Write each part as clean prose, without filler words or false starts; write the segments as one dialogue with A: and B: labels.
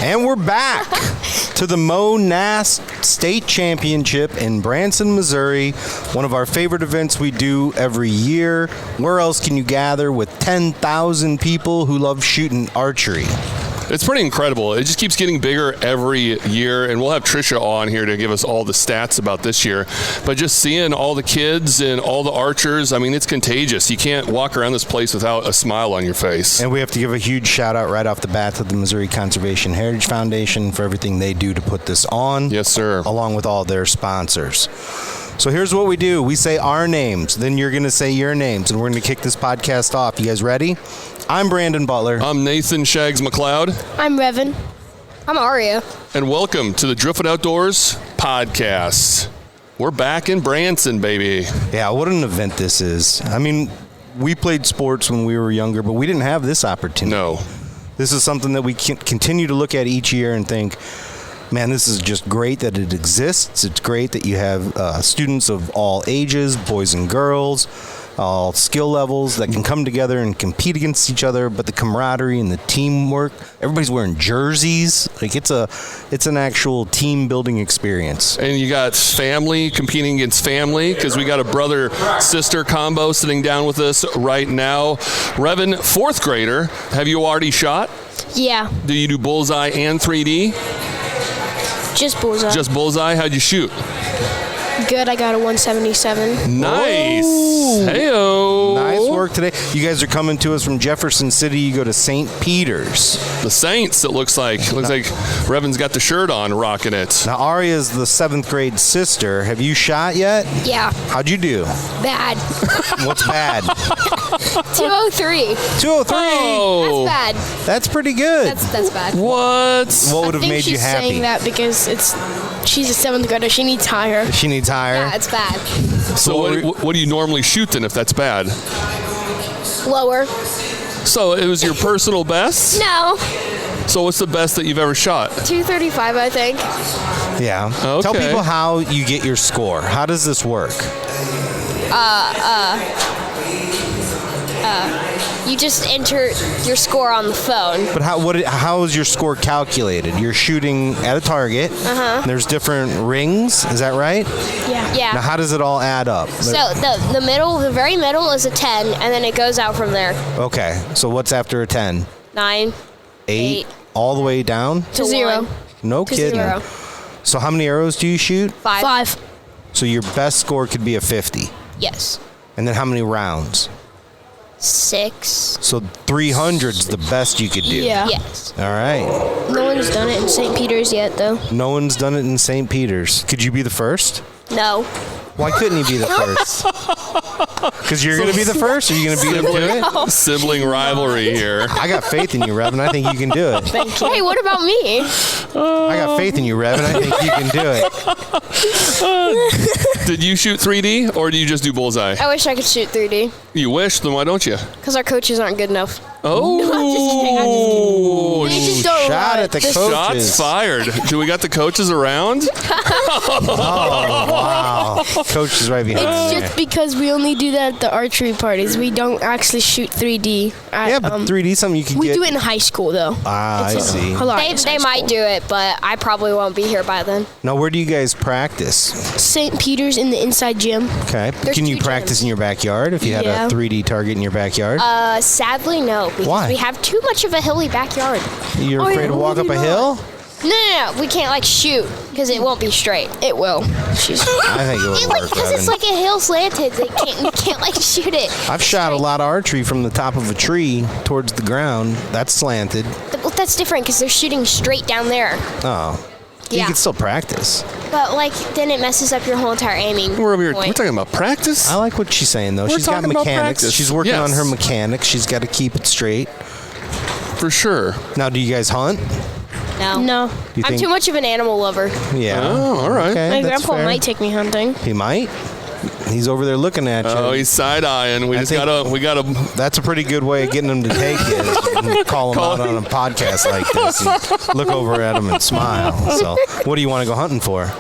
A: And we're back to the MoNASP State Championship in Branson, Missouri. One of our favorite events we do every year. Where else can you gather with 10,000 people who love shooting archery?
B: It's pretty incredible. It just keeps getting bigger every year, and we'll have Tricia on here to give us all the stats about this year. But just seeing all the kids and all the archers, I mean, it's contagious. You can't walk around this place without a smile on your face.
A: And we have to give a huge shout out right off the bat to the Missouri Conservation Heritage Foundation for everything they do to put this on.
B: Yes, sir.
A: Along with all their sponsors. So here's what we do. We say our names, then you're going to say your names, and we're going to kick this podcast off. You guys ready? I'm Brandon Butler.
B: I'm Nathan Shags McLeod.
C: I'm Revan. I'm Aria.
B: And welcome to the Driftwood Outdoors podcast. We're back in Branson, baby.
A: Yeah, what an event this is. I mean, we played sports when we were younger, but we didn't have this opportunity.
B: No.
A: This is something that we can continue to look at each year and think, man, this is just great that it exists. It's great that you have students of all ages, boys and girls, all skill levels that can come together and compete against each other, but the camaraderie and the teamwork, everybody's wearing jerseys. Like it's an actual team building experience.
B: And you got family competing against family, because we got a brother-sister combo sitting down with us right now. Revan, 4th grader, have you already shot?
C: Yeah.
B: Do you do bullseye and 3D?
C: Just bullseye.
B: Just bullseye? How'd you shoot?
C: Good. I got a 177.
B: Nice.
A: Whoa.
B: Hey-o.
A: Nice work today. You guys are coming to us from Jefferson City. You go to St. Peter's.
B: The Saints, it looks like. Looks like Revan's got the shirt on, rocking it.
A: Now, Aria's the 7th grade sister. Have you shot yet?
C: Yeah.
A: How'd you do?
C: Bad.
A: What's bad?
C: 203.
A: 203?
B: Oh.
C: That's bad.
A: That's pretty good.
C: That's bad.
B: What?
A: What would have made you
C: she's
A: happy?
C: saying that because she's a 7th grader. She needs higher.
A: She needs higher?
C: Yeah, it's bad.
B: So what do you normally shoot then if that's bad?
C: Lower.
B: So it was your personal best?
C: No.
B: So what's the best that you've ever shot?
C: 235, I think.
A: Yeah.
B: Okay.
A: Tell people how you get your score. How does this work?
C: You just enter your score on the phone.
A: But how is your score calculated? You're shooting at a target.
C: Uh-huh.
A: There's different rings. Is that right?
C: Yeah.
A: Now, how does it all add up?
C: So the very middle is a 10, and then it goes out from there.
A: Okay. So what's after a 10?
C: 9.
A: 8? All the way down?
C: To 0.
A: No
C: To
A: kidding.
C: 0.
A: So how many arrows do you shoot?
C: 5.
A: So your best score could be a 50.
C: Yes.
A: And then how many rounds?
C: 6.
A: So 300's the best you could do.
C: Yeah. Yes.
A: All right.
C: No one's done it in St. Peter's yet, though.
A: No one's done it in St. Peter's. Could you be the first?
C: No.
A: Why couldn't you be the first? Because you're going to be the first, or you're going to beat him to it?
B: Sibling rivalry here.
A: I got faith in you, Revan. I think you can do it.
C: Thank you. Hey, what about me?
A: I got faith in you, Revan. I think you can do it.
B: Did you shoot 3D, or do you just do bullseye?
C: I wish I could shoot 3D.
B: You wish? Then why don't you?
C: Because our coaches aren't good enough.
B: Oh.
C: They just don't
A: Shot
C: want
A: at the
C: it.
A: coaches.
B: Shots fired. Do we got the coaches around?
A: Oh, wow. Coach is right behind
C: It's
A: you.
C: just because we only do that at the archery parties. We don't actually shoot 3D.
A: Yeah, but 3D something you can
C: we
A: get.
C: do it in high school, though.
A: I see.
C: They might do it, but I probably won't be here by then.
A: Now, where do you guys practice?
C: St. Peter's in the inside gym.
A: Okay.
C: There's
A: Can you
C: 2
A: practice
C: gyms.
A: in your backyard if you had
C: Yeah.
A: a 3D target in your backyard?
C: Sadly, no. Because
A: Why?
C: we have too much of a hilly backyard.
A: You're
C: Oh,
A: afraid
C: yeah,
A: to walk up a
C: maybe
A: hill?
C: No. We can't, shoot because it won't be straight. It will.
A: I think it would work,
C: Because it's
A: Revan.
C: like a hill slanted. You can't shoot it.
A: I've shot a lot of archery from the top of a tree towards the ground. That's slanted.
C: Well, that's different because they're shooting straight down there.
A: Oh. You
C: Yeah.
A: can still practice.
C: But, then it messes up your whole entire aiming.
B: We're over here.
C: point.
B: We're talking about practice.
A: I like what she's saying, though.
B: We're
A: She's got
B: talking about
A: mechanics.
B: practice.
A: She's working on
B: Yes.
A: her mechanics. She's got to keep it straight.
B: For sure.
A: Now, do you guys hunt?
C: No.
A: You
C: I'm
A: think-
C: too much of an animal lover.
A: Yeah.
B: Oh, all right.
A: Okay,
C: My
A: that's
C: grandpa
A: fair.
C: might take me hunting.
A: He might. He's over there looking at you.
B: Oh, he's side eyeing. We
A: think-
B: gotta.
A: That's a pretty good way of getting him to take you. And call him out on a podcast like this. And look over at him and smile. So, what do you want to go hunting for?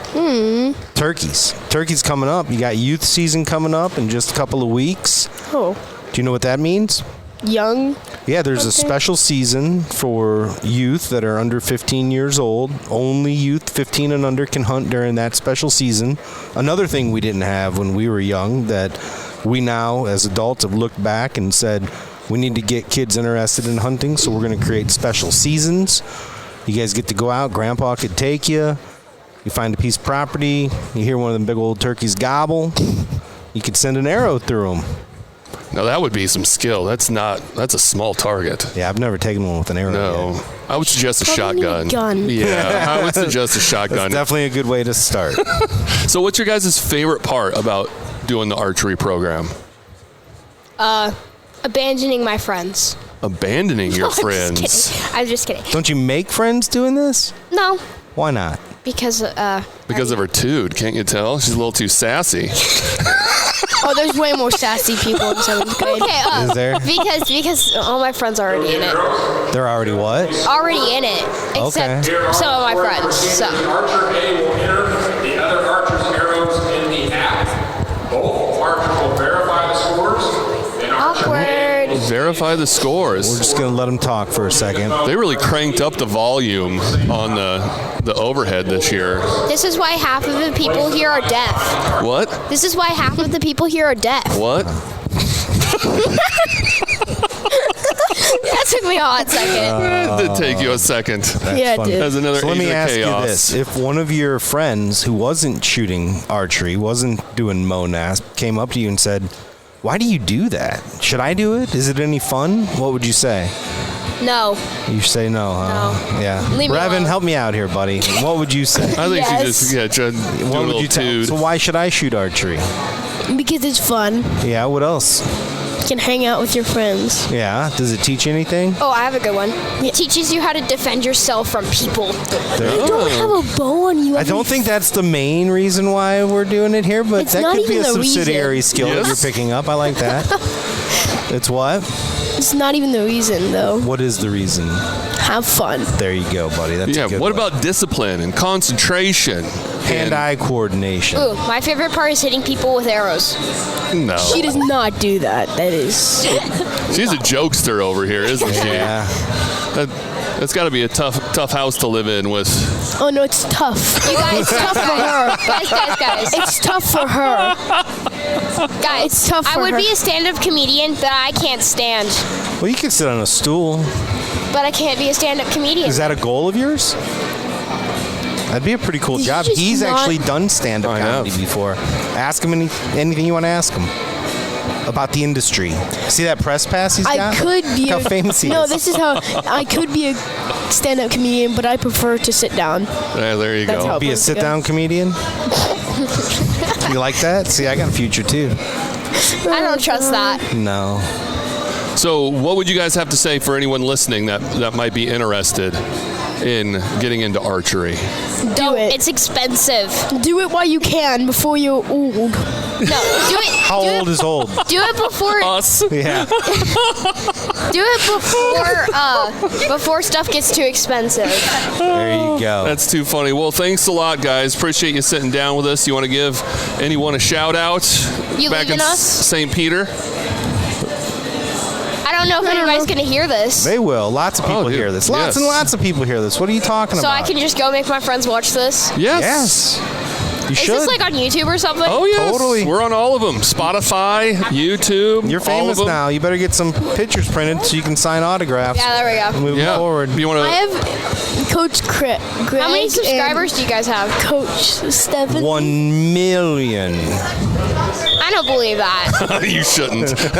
A: Turkeys. Turkeys coming up. You got youth season coming up in just a couple of weeks.
C: Oh.
A: Do you know what that means?
C: young.
A: Yeah, there's a special season for youth that are under 15 years old. Only youth 15 and under can hunt during that special season. Another thing we didn't have when we were young that we now, as adults, have looked back and said, we need to get kids interested in hunting, so we're going to create special seasons. You guys get to go out. Grandpa could take you. You find a piece of property. You hear one of them big old turkeys gobble. You could send an arrow through them.
B: Now, that would be some skill. That's a small target.
A: Yeah, I've never taken one with an arrow
B: No.
A: yet.
B: I would suggest a
C: Probably
B: shotgun.
C: need a gun.
B: Yeah, I would suggest a shotgun.
A: That's definitely a good way to start.
B: So what's your guys' favorite part about doing the archery program?
C: Abandoning my friends.
B: Abandoning your
C: No,
B: friends.
C: I'm just kidding.
A: Don't you make friends doing this?
C: No,
A: Why not?
C: because
B: Because of her tood, can't you tell? She's a little too sassy.
C: oh, there's way more sassy people in 7th grade. Okay,
A: Is there?
C: because all my friends are already in it.
A: They're already what?
C: Already in it, except some of my friends. So.
D: Archer A will enter the other archer's arrows in the app. Both archers will verify the scores. And
C: Awkward.
B: Verify the scores.
A: We're just going to let them talk for a second.
B: They really cranked up the volume on the overhead this year.
C: This is why half of the people here are deaf.
B: What?
C: This is why half of the people here are deaf.
B: What?
C: That took me a hot second.
B: It did take you a second.
C: Yeah, it
A: funny.
C: did.
B: As another
A: So let
B: age
A: me
B: of
A: ask
B: chaos.
A: you this. If one of your friends who wasn't shooting archery, wasn't doing MoNASP, came up to you and said, why do you do that? Should I do it? Is it any fun? What would you say?
C: No.
A: You say no, huh?
C: No.
A: Yeah.
C: Leave me
A: Revan,
C: alone.
A: help me out here, buddy. What would you say?
B: I think
C: Yes.
B: she just do a
A: What would
B: little
A: you tell?
B: tood.
A: So why should I shoot archery?
C: Because it's fun.
A: Yeah, what else?
C: You can hang out with your friends.
A: Yeah, does it teach anything?
C: Oh, I have a good one. It teaches you how to defend yourself from people.
A: There-
C: You don't have a bow on you.
A: I don't think that's the main reason why we're doing it here, but
C: It's
A: that
C: not
A: could be a
C: even the
A: subsidiary
C: reason.
A: skill that
B: Yes.
A: you're picking up. I like that. It's what?
C: It's not even the reason, though.
A: What is the reason?
C: Have fun.
A: There you go, buddy. That's
B: Yeah,
A: a good
B: what
A: one.
B: about discipline and concentration?
A: hand-eye coordination?
C: Ooh, my favorite part is hitting people with arrows.
B: No.
C: She does not do that. That is.
B: She's a jokester over here, isn't she?
A: Yeah.
B: That's got to be a tough house to live in with.
C: Oh no, it's tough. You guys, it's tough for her. Guys. It's tough for her. Guys, it's tough for
E: I would
C: her.
E: be a stand-up comedian, but I can't stand.
A: Well, you can sit on a stool.
E: But I can't be a stand-up comedian.
A: Is that a goal of yours? That'd be a pretty cool
C: Did you
A: job.
C: just
A: He's
C: not-
A: actually done stand-up
B: I have.
A: comedy before. Ask him anything you want to ask him about the industry. See that press pass he's
C: I
A: got?
C: could be
A: Look how famous he
C: No,
A: is.
C: this is how I could be a stand-up comedian, but I prefer to sit down.
B: Yeah, there you
C: That's
B: go.
C: how-
A: Be a sit-down comedian? You like that? See, I got a future too.
E: I don't trust that.
A: No.
B: So, what would you guys have to say for anyone listening that might be interested in getting into archery?
C: Do it.
E: It's expensive.
C: Do it while you can before you're old.
E: No, do it.
A: How
E: do
A: old
E: it,
A: is old?
E: Do it before.
B: Us.
A: Yeah.
E: Do it before stuff gets too expensive.
A: There you go.
B: That's too funny. Well, thanks a lot, guys. Appreciate you sitting down with us. You want to give anyone a shout out?
E: You
B: back in
E: leaving us?
B: St. Peter?
E: I don't know if anybody's gonna hear this,
A: They will. Lots of people
B: dude.
A: hear this. Lots
B: Yes.
A: and lots of people hear this. What are you talking
E: so
A: about?
E: I can just go make my friends watch this.
B: Yes.
A: Yes. You
E: Is
A: should.
E: this like on YouTube or something?
B: Oh, yes.
A: Totally.
B: We're on all of them. Spotify, YouTube.
A: You're
B: all
A: famous
B: of them.
A: now. You better get some pictures printed so you can sign autographs.
E: Yeah, there we go.
A: Moving
B: Yeah.
A: forward.
B: You want
C: I
B: to?
C: have Coach Greg.
E: How many subscribers do you guys have?
C: Coach Stephen.
A: 1 million.
E: I don't believe that.
B: You shouldn't.
E: How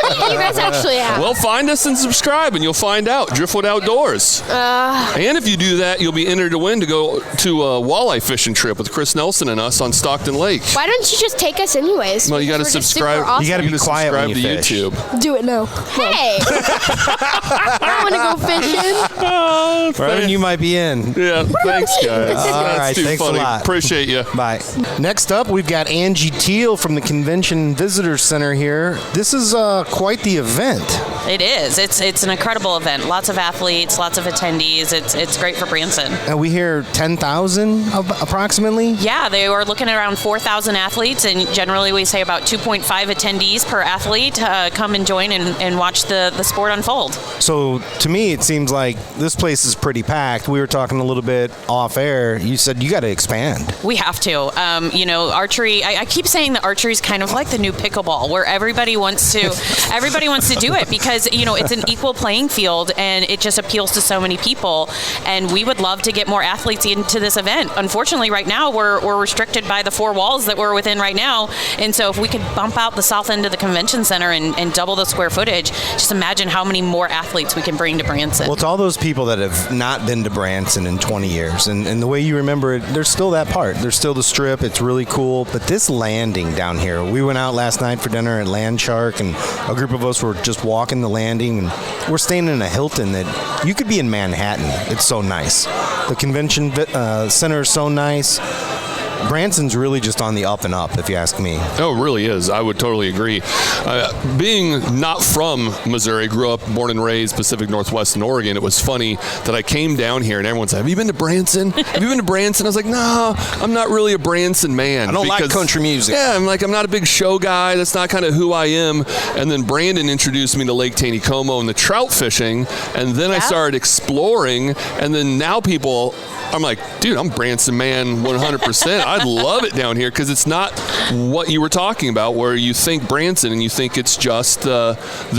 E: many do you guys actually have?
B: Well, find us and subscribe, and you'll find out. Driftwood Outdoors. And if you do that, you'll be entered to win to go to a walleye fishing trip with Chris Nelson and us on Stockton Lake.
E: Why don't you just take us anyways?
B: Well, you got to
E: We're just
B: subscribe.
E: super awesome.
A: You gotta be quiet when
B: subscribe
A: you
B: to
A: fish.
B: YouTube.
C: Do it now.
E: Hey,
C: I want to go fishing.
A: Revan, you might be in.
B: Yeah, thanks, guys.
A: All
B: That's
A: right,
B: too
A: thanks a
B: funny.
A: lot.
B: Appreciate you.
A: Bye. Next up, we've got Angie Teal. Teal from the Convention Visitor Center here. This is quite the event.
F: It is. It's an incredible event. Lots of athletes, lots of attendees. It's great for Branson.
A: And we hear 10,000 approximately?
F: Yeah, they were looking at around 4,000 athletes, and generally we say about 2.5 attendees per athlete come and join and watch the sport unfold.
A: So to me, it seems like this place is pretty packed. We were talking a little bit off air. You said you got to expand.
F: We have to. Archery, I keep saying that archery is kind of like the new pickleball, where everybody wants to do it because, it's an equal playing field and it just appeals to so many people. And we would love to get more athletes into this event. Unfortunately, right now, we're restricted by the 4 walls that we're within right now. And so if we could bump out the south end of the convention center and double the square footage, just imagine how many more athletes we can bring to Branson.
A: Well, to all those people that have not been to Branson in 20 years, and the way you remember it, there's still that part. There's still the strip. It's really cool. But this landing down here, we went out last night for dinner at Land Shark, and a group of us were just walking the landing, and we're staying in a Hilton that you could be in Manhattan. It's so nice. The convention center is so nice. Branson's really just on the up and up, if you ask me.
B: Oh, it really is. I would totally agree. Being not from Missouri, grew up, born and raised Pacific Northwest in Oregon, it was funny that I came down here and everyone said, have you been to Branson? Have you been to Branson? I was like, no, I'm not really a Branson man.
A: I don't like country music.
B: Yeah, I'm not a big show guy. That's not kind of who I am. And then Brandon introduced me to Lake Taneycomo and the trout fishing, and then I started exploring, and then now I'm like, dude, I'm Branson man 100%. I'd love it down here because it's not what you were talking about where you think Branson and you think it's just the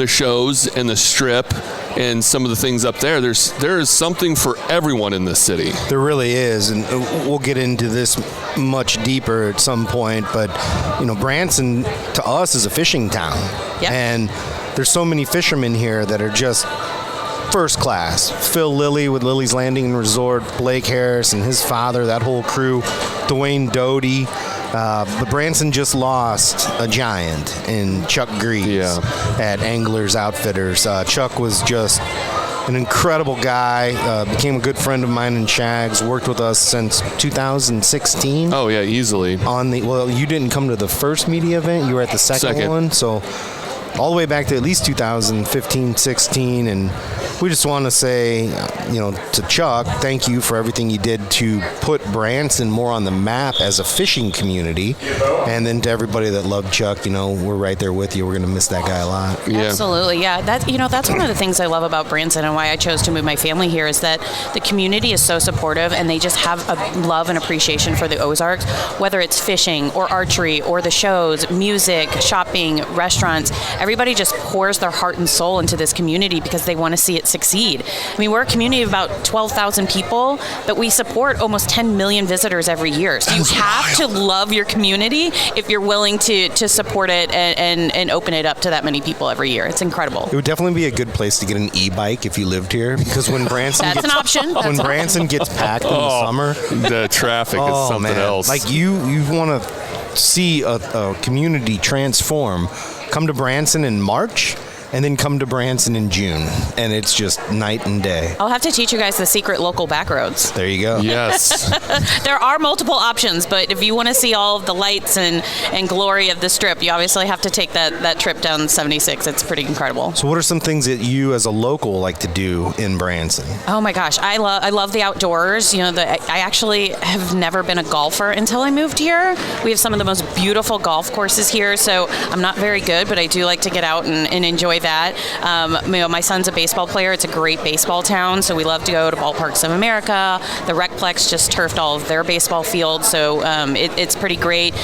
B: shows and the strip and some of the things up there. There is something for everyone in this city.
A: There really is, and we'll get into this much deeper at some point, but Branson to us is a fishing town.
F: Yep.
A: And there's so many fishermen here that are just first class. Phil Lilly with Lily's Landing and Resort, Blake Harris and his father, that whole crew, Dwayne Doty. But Branson just lost a giant in Chuck Greaves at Anglers Outfitters. Chuck was just an incredible guy, became a good friend of mine in Shags, worked with us since 2016.
B: Oh, yeah, easily.
A: You didn't come to the first media event, you were at the second one, so all the way back to at least 2015, 16, and we just want to say, to Chuck, thank you for everything you did to put Branson more on the map as a fishing community. And then to everybody that loved Chuck, we're right there with you. We're going to miss that guy a lot.
B: Yeah.
F: Absolutely, yeah. That's one of the things I love about Branson and why I chose to move my family here is that the community is so supportive and they just have a love and appreciation for the Ozarks, whether it's fishing or archery or the shows, music, shopping, restaurants. Everybody just pours their heart and soul into this community because they want to see it succeed. I mean, we're a community of about 12,000 people, but we support almost 10 million visitors every year. So you have to love your community if you're willing to support it and open it up to that many people every year. It's incredible.
A: It would definitely be a good place to get an e-bike if you lived here, because when Branson
F: That's an option.
A: When Branson gets packed in the summer,
B: the traffic is something else.
A: Like you want to see a community transform. Come to Branson in March, and then come to Branson in June, and it's just night and day.
F: I'll have to teach you guys the secret local back roads.
A: There you go.
B: Yes.
F: There are multiple options, but if you want to see all of the lights and glory of the strip, you obviously have to take that trip down 76. It's pretty incredible.
A: So what are some things that you as a local like to do in Branson?
F: Oh my gosh, I love the outdoors. I actually have never been a golfer until I moved here. We have some of the most beautiful golf courses here, so I'm not very good, but I do like to get out and enjoy that. My son's a baseball player. It's a great baseball town, so we love to go to Ballparks of America. The Recplex just turfed all of their baseball fields, so it's pretty great.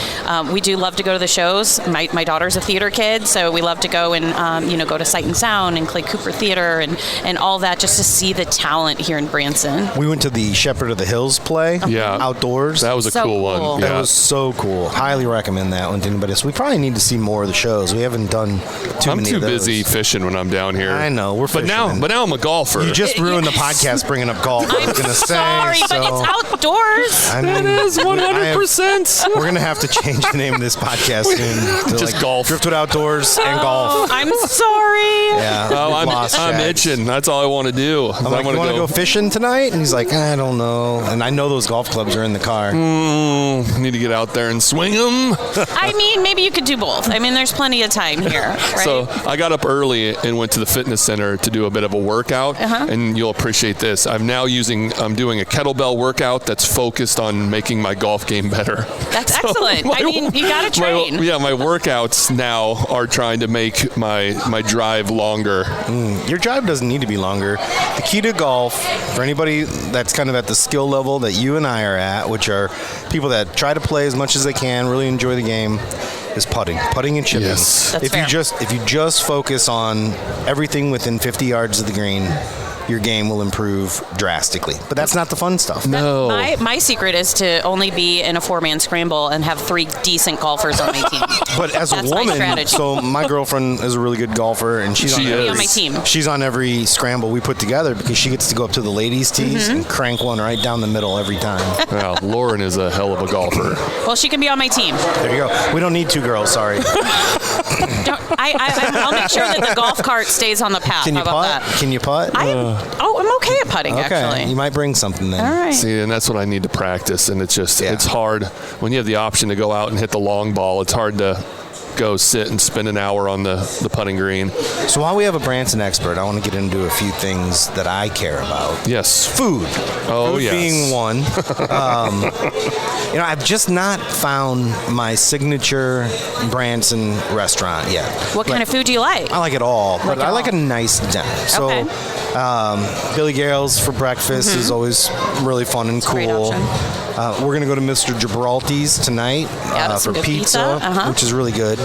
F: We do love to go to the shows. My daughter's a theater kid, so we love to go and go to Sight and Sound and Clay Cooper Theater and all that just to see the talent here in Branson.
A: We went to the Shepherd of the Hills play outdoors.
B: That was a cool one.
A: That was so cool. Highly recommend that one to anybody. So we probably need to see more of the shows. We haven't done too many of those.
B: I'm too busy fishing when I'm down here.
A: I know, we're
B: but now I'm a golfer.
A: You just ruined the podcast bringing up golf. I was gonna say.
F: Sorry, but it's outdoors.
A: I mean,
B: It is 100%.
A: We're gonna have to change the name of this podcast soon. To
B: Just golf.
A: Driftwood Outdoors and golf.
F: I'm sorry.
A: Yeah.
B: Oh,
A: we've lost
B: I'm
A: Shags.
B: itching. That's all I want to do.
A: I'm like, you want to go fishing tonight? And he's like, I don't know. And I know those golf clubs are in the car.
B: Need to get out there and swing them.
F: I mean, maybe you could do both. I mean, there's plenty of time here, right?
B: So I got up early and went to the fitness center to do a bit of a workout, and you'll appreciate this. I'm doing a kettlebell workout that's focused on making my golf game better.
F: That's excellent. I mean, you got to train.
B: My workouts now are trying to make my drive longer.
A: Your drive doesn't need to be longer. The key to golf, for anybody that's kind of at the skill level that you and I are at, which are people that try to play as much as they can, really enjoy the game, is putting and chipping.
B: Yes.
F: That's fair.
A: If you just focus on everything within 50 yards of the green, your game will improve drastically. But that's not the fun stuff.
B: No.
F: My secret is to only be in a 4-man scramble and have 3 decent golfers on my team.
A: But as
F: That's
A: a
F: my
A: woman,
F: strategy.
A: so my girlfriend is a really good golfer, and she's
B: She
A: on
B: is.
F: my team.
A: She's on every scramble we put together because she gets to go up to the ladies' tees and crank one right down the middle every time.
B: Well, Lauren is a hell of a golfer.
F: Well, she can be on my team.
A: There you go. We don't need 2 girls, sorry.
F: I'll make sure that the golf cart stays on the path.
A: Can you
F: How about
A: putt?
F: that?
A: Can you putt?
F: I'm okay at putting,
A: Okay,
F: actually.
A: you might bring something then.
F: All right.
B: See, and that's what I need to practice, and it's just
A: Yeah.
B: it's hard when you have the option to go out and hit the long ball. It's hard to go sit and spend an hour on the putting green.
A: So while we have a Branson expert, I want to get into a few things that I care about.
B: Yes.
A: Food.
B: Oh,
A: Food
B: yes.
A: being one. I've just not found my signature Branson restaurant yet.
F: What kind of food do you like?
A: I like it all, but
F: it
A: I like
F: all.
A: a nice dinner. So,
F: Okay.
A: Billy Garrel's for breakfast is always really fun and
F: Great
A: cool.
F: option.
A: We're going to go to Mr. Gibraltar's tonight
F: Yeah,
A: for
F: some good
A: pizza,
F: pizza.
A: which is really good.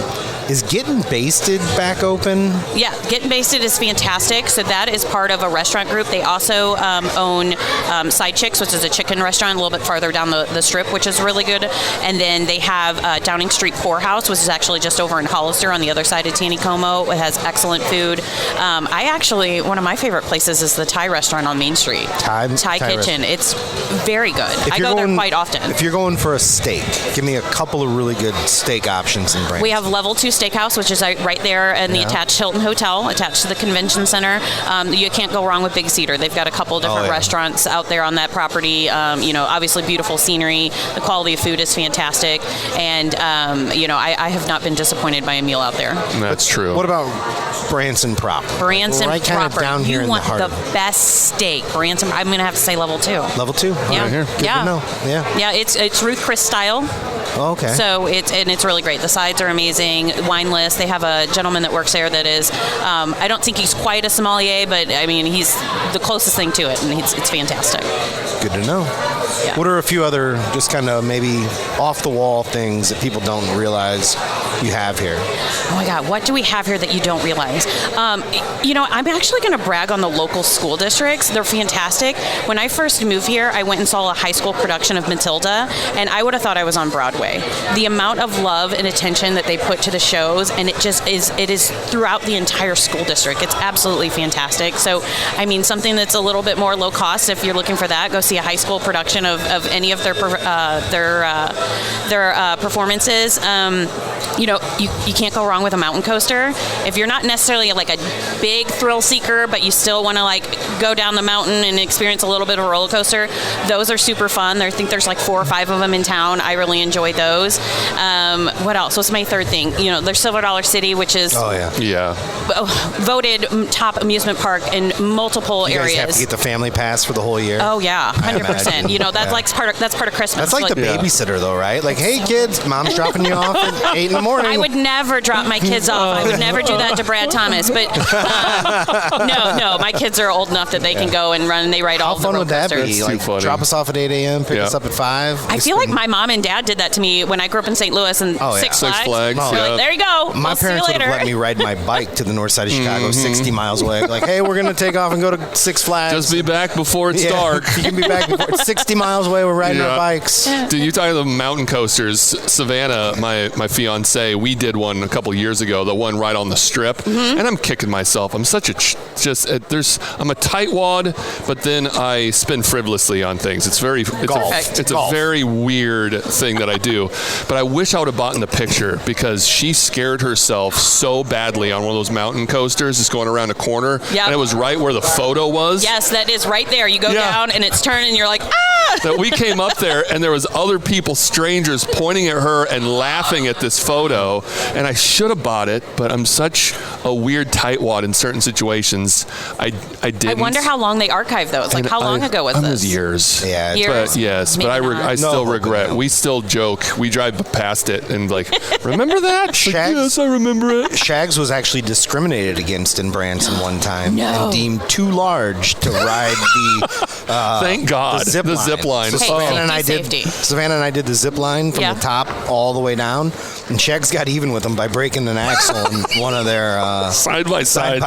A: Is Getting Basted back open?
F: Yeah, Getting Basted is fantastic. So that is part of a restaurant group. They also own Side Chicks, which is a chicken restaurant a little bit farther down the strip, which is really good. And then they have Downing Street Poorhouse, which is actually just over in Hollister on the other side of Taneycomo. It has excellent food. One of my favorite places is the Thai restaurant on Main Street.
A: Thai
F: Kitchen. It's very good. I go there quite often.
A: If you're going for a steak, give me a couple of really good steak options in Branson.
F: We have Level 2 Steakhouse, which is right there in the attached Hilton Hotel, attached to the convention center. You can't go wrong with Big Cedar. They've got a couple different restaurants out there on that property. Obviously beautiful scenery. The quality of food is fantastic. And, I have not been disappointed by a meal out there.
B: That's true.
A: What about Branson proper?
F: Branson
A: right kind of
F: proper.
A: down here
F: You
A: in
F: want
A: the heart
F: the
A: of it.
F: best steak. Branson, I'm going to have to say Level 2.
A: Level 2?
F: Yeah.
A: Right here. Good
F: Yeah.
A: to know. Yeah.
F: Yeah, it's Ruth Chris style.
A: Oh, okay.
F: So it's really great. The sides are amazing. Wine list. They have a gentleman that works there that is, I don't think he's quite a sommelier, but I mean he's the closest thing to it, and it's fantastic.
A: Good to know.
F: Yeah.
A: What are a few other just kind of maybe off the wall things that people don't realize you have here?
F: Oh my God, what do we have here that you don't realize? I'm actually going to brag on the local school districts. They're fantastic. When I first moved here, I went and saw a high school production of Matilda, and I would have thought I was on Broadway. The amount of love and attention that they put to the shows, and it is throughout the entire school district. It's absolutely fantastic. So, I mean, something that's a little bit more low cost, if you're looking for that, go see a high school production of any of their performances. You can't go wrong with a mountain coaster. If you're not necessarily like a big thrill seeker, but you still want to like go down the mountain and experience a little bit of a roller coaster, those are super fun. I think there's like 4 or 5 of them in town. I really enjoy those. What else? What's my third thing? There's Silver Dollar City, which is voted top amusement park in multiple
A: You guys
F: areas.
A: have to get the family pass for the whole year?
F: Oh yeah, 100%. That's
A: Yeah.
F: like that's part of Christmas.
A: That's like the babysitter, though, right? Like, hey, kids, mom's dropping you off at 8 in the morning.
F: I would never drop my kids off. I would never do that to Brad Thomas. But no, my kids are old enough that they can go and run. And they ride all
A: How
F: the
A: fun
F: roller
A: would that
F: coasters.
A: be?
B: That's too
A: Like,
B: funny.
A: drop us off at 8 a.m., pick us up at 5.
F: I feel like my mom and dad did that to me when I grew up in St. Louis and
A: Oh, yeah.
F: Six
B: Six
F: Flags.
B: Flags,
F: They're
B: yeah.
F: like, there you go.
A: My
F: We'll see you
A: parents would
F: later.
A: have let me ride my bike to the north side of Chicago, 60 miles away. Like, hey, we're going to take off and go to Six Flags.
B: Just be back before it's dark.
A: You can be back before it's 60 miles away. We're riding our bikes.
B: Dude, you talking about the mountain coasters? Savannah, my fiance, we did one a couple years ago. The one right on the strip, and I'm kicking myself. I'm such a I'm a tightwad, but then I spin frivolously on things. It's a very weird thing that I do. But I wish I would have bought in the picture because she scared herself so badly on one of those mountain coasters, just going around a corner, and it was right where the photo was.
F: Yes, that is right there. You go down and it's turning, and you're like, ah!
B: That we came up there and there was other people, strangers, pointing at her and laughing at this photo, and I should have bought it, but I'm such a weird tightwad in certain situations. I didn't.
F: I wonder how long they archive those. Like, how long ago was this?
B: It was years.
A: Yeah.
B: But yes,
F: Maybe
B: but I still regret.
A: No.
B: We still joke. We drive past it and like, remember that?
A: Shags?
B: Yes, I remember it.
A: Shags was actually discriminated against in Branson one time and deemed too large to ride the
B: Thank God.
A: the zip line. So Savannah and I did the zip line from the top all the way down, and Shags got even with them by breaking an axle in one of their
B: side by side.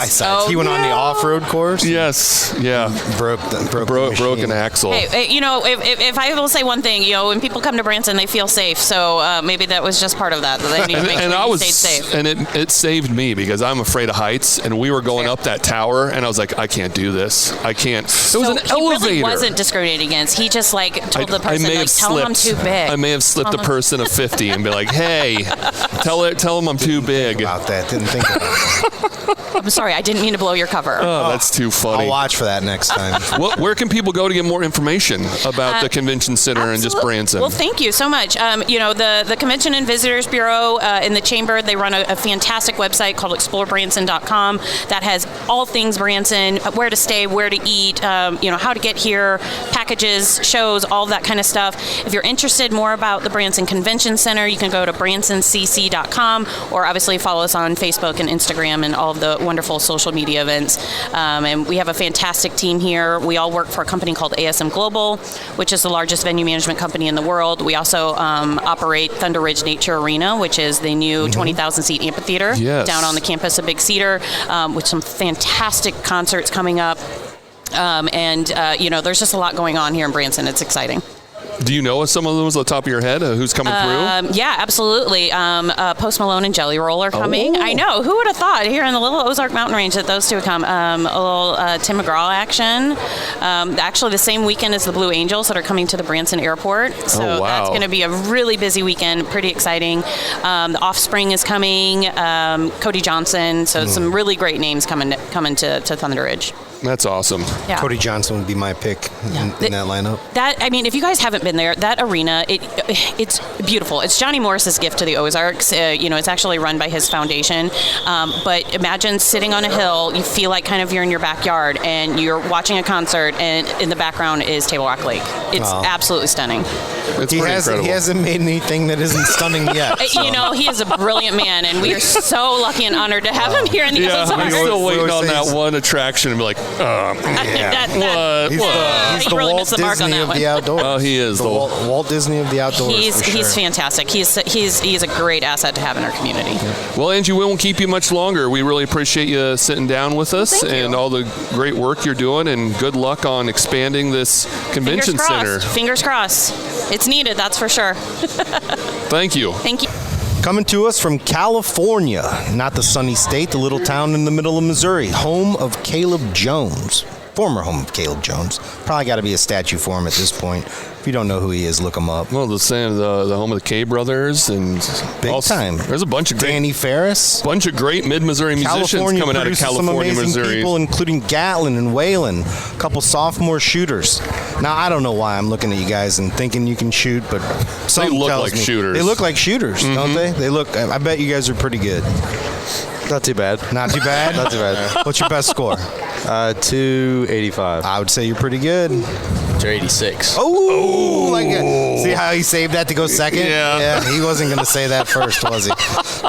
A: He went on the off-road course.
B: Yes. Yeah.
A: Broke
B: an axle.
F: Hey, if I will say one thing, when people come to Branson, they feel safe. So maybe that was just part of that. They need to make sure they stayed safe.
B: And it saved me because I'm afraid of heights. And we were going up that tower, and I was like, I can't do this. I can't. It was an elevator.
F: He really wasn't discriminated against. He just told the person, tell him I'm too big.
B: I may have slipped a person of 50 and be like, hey, tell him I'm too big.
A: About that, didn't think about it.
F: I'm sorry, I didn't mean to blow your cover.
B: Oh, that's too funny.
A: I'll watch for that next time.
B: Where can people go to get more information about the convention center and just Branson?
F: Well, thank you so much. The Convention and Visitors Bureau in the Chamber, they run a fantastic website called explorebranson.com that has all things Branson, where to stay, where to eat, how to get here, packages, shows, all that kind of stuff. If you're interested more about the Branson Convention Center, you can go to bransoncc.com or obviously follow us on Facebook and Instagram and all of the wonderful social media events. And we have a fantastic team here. We all work for a company called ASM Global, which is the largest venue management company in the world. We also operate Thunder Ridge Nature Arena, which is the new 20,000 seat amphitheater down on the campus of Big Cedar, with some fantastic concerts coming up. There's just a lot going on here in Branson. It's exciting.
B: Do you know some of those on the top of your head? Who's coming through?
F: Yeah, absolutely. Post Malone and Jelly Roll are coming. I know. Who would have thought here in the little Ozark Mountain Range that those two would come? A little Tim McGraw action. Actually, the same weekend as the Blue Angels that are coming to the Branson Airport. So that's going to be a really busy weekend. Pretty exciting. The Offspring is coming. Cody Johnson. So some really great names coming to Thunder Ridge.
B: That's awesome.
F: Yeah.
A: Cody Johnson would be my pick in that lineup.
F: If you guys haven't been there, that arena, it's beautiful. It's Johnny Morris's gift to the Ozarks. It's actually run by his foundation. But imagine sitting on a hill, you feel like kind of you're in your backyard, and you're watching a concert, and in the background is Table Rock Lake. It's absolutely stunning.
B: It's incredible.
A: He hasn't made anything that isn't stunning yet. So.
F: He is a brilliant man, and we are so lucky and honored to have him here in the Ozarks.
B: I'm still waiting on that one attraction and be like,
A: He's the Walt Disney of the outdoors.
B: Oh, he is
A: the Walt Disney of the outdoors.
F: He's fantastic. He's a great asset to have in our community.
B: Yeah. Well, Angie, we won't keep you much longer. We really appreciate you sitting down with us and all the great work you're doing, and good luck on expanding this convention center.
F: Fingers crossed. It's needed, that's for sure.
B: Thank you.
F: Thank you.
A: Coming to us from California, not the sunny state, the little town in the middle of Missouri, home of Caleb Jones. Former home of Caleb Jones. Probably got to be a statue for him at this point. If you don't know who he is, look him up.
B: Well, the home of the K Brothers and
A: big time.
B: There's a bunch of
A: Danny Ferris.
B: Bunch of great mid-Missouri musicians coming out of California,
A: some amazing
B: Missouri.
A: People, including Gatlin and Waylon, a couple sophomore shooters. Now I don't know why I'm looking at you guys and thinking you can shoot, but
B: they look like shooters.
A: They look like shooters, don't they? They look. I bet you guys are pretty good.
G: Not too bad.
A: Not too bad?
G: Not too bad.
A: What's your best score?
G: 285.
A: I would say you're pretty good.
G: 286.
A: Oh, like see how he saved that to go second?
B: Yeah.
A: He wasn't going to say that first, was he?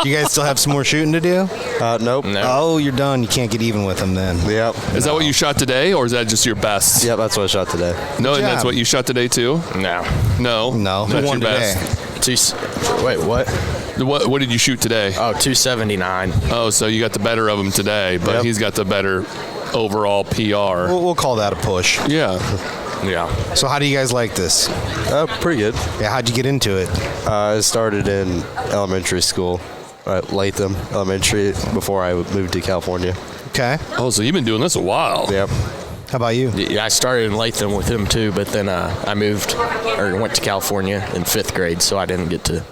A: You guys still have some more shooting to do?
G: Nope.
B: No.
A: Oh, you're done. You can't get even with him then.
G: Yep.
B: Is that what you shot today, or is that just your best?
G: Yep, that's what I shot today.
B: No, and that's what you shot today too?
G: No.
A: No. Who
B: That's
A: won
B: your
A: today?
B: best.
G: Wait, what?
B: What did you shoot today?
G: Oh, 279.
B: Oh, so you got the better of him today, but he's got the better overall PR.
A: We'll call that a push.
B: Yeah.
G: Yeah.
A: So how do you guys like this?
G: Pretty good.
A: Yeah, how'd you get into it?
G: I started in elementary school at Latham Elementary before I moved to California.
A: Okay.
B: Oh, so you've been doing this a while.
G: Yep.
A: How about you?
G: Yeah, I started in Latham with him too, but then I went to California in 5th grade, so I didn't get to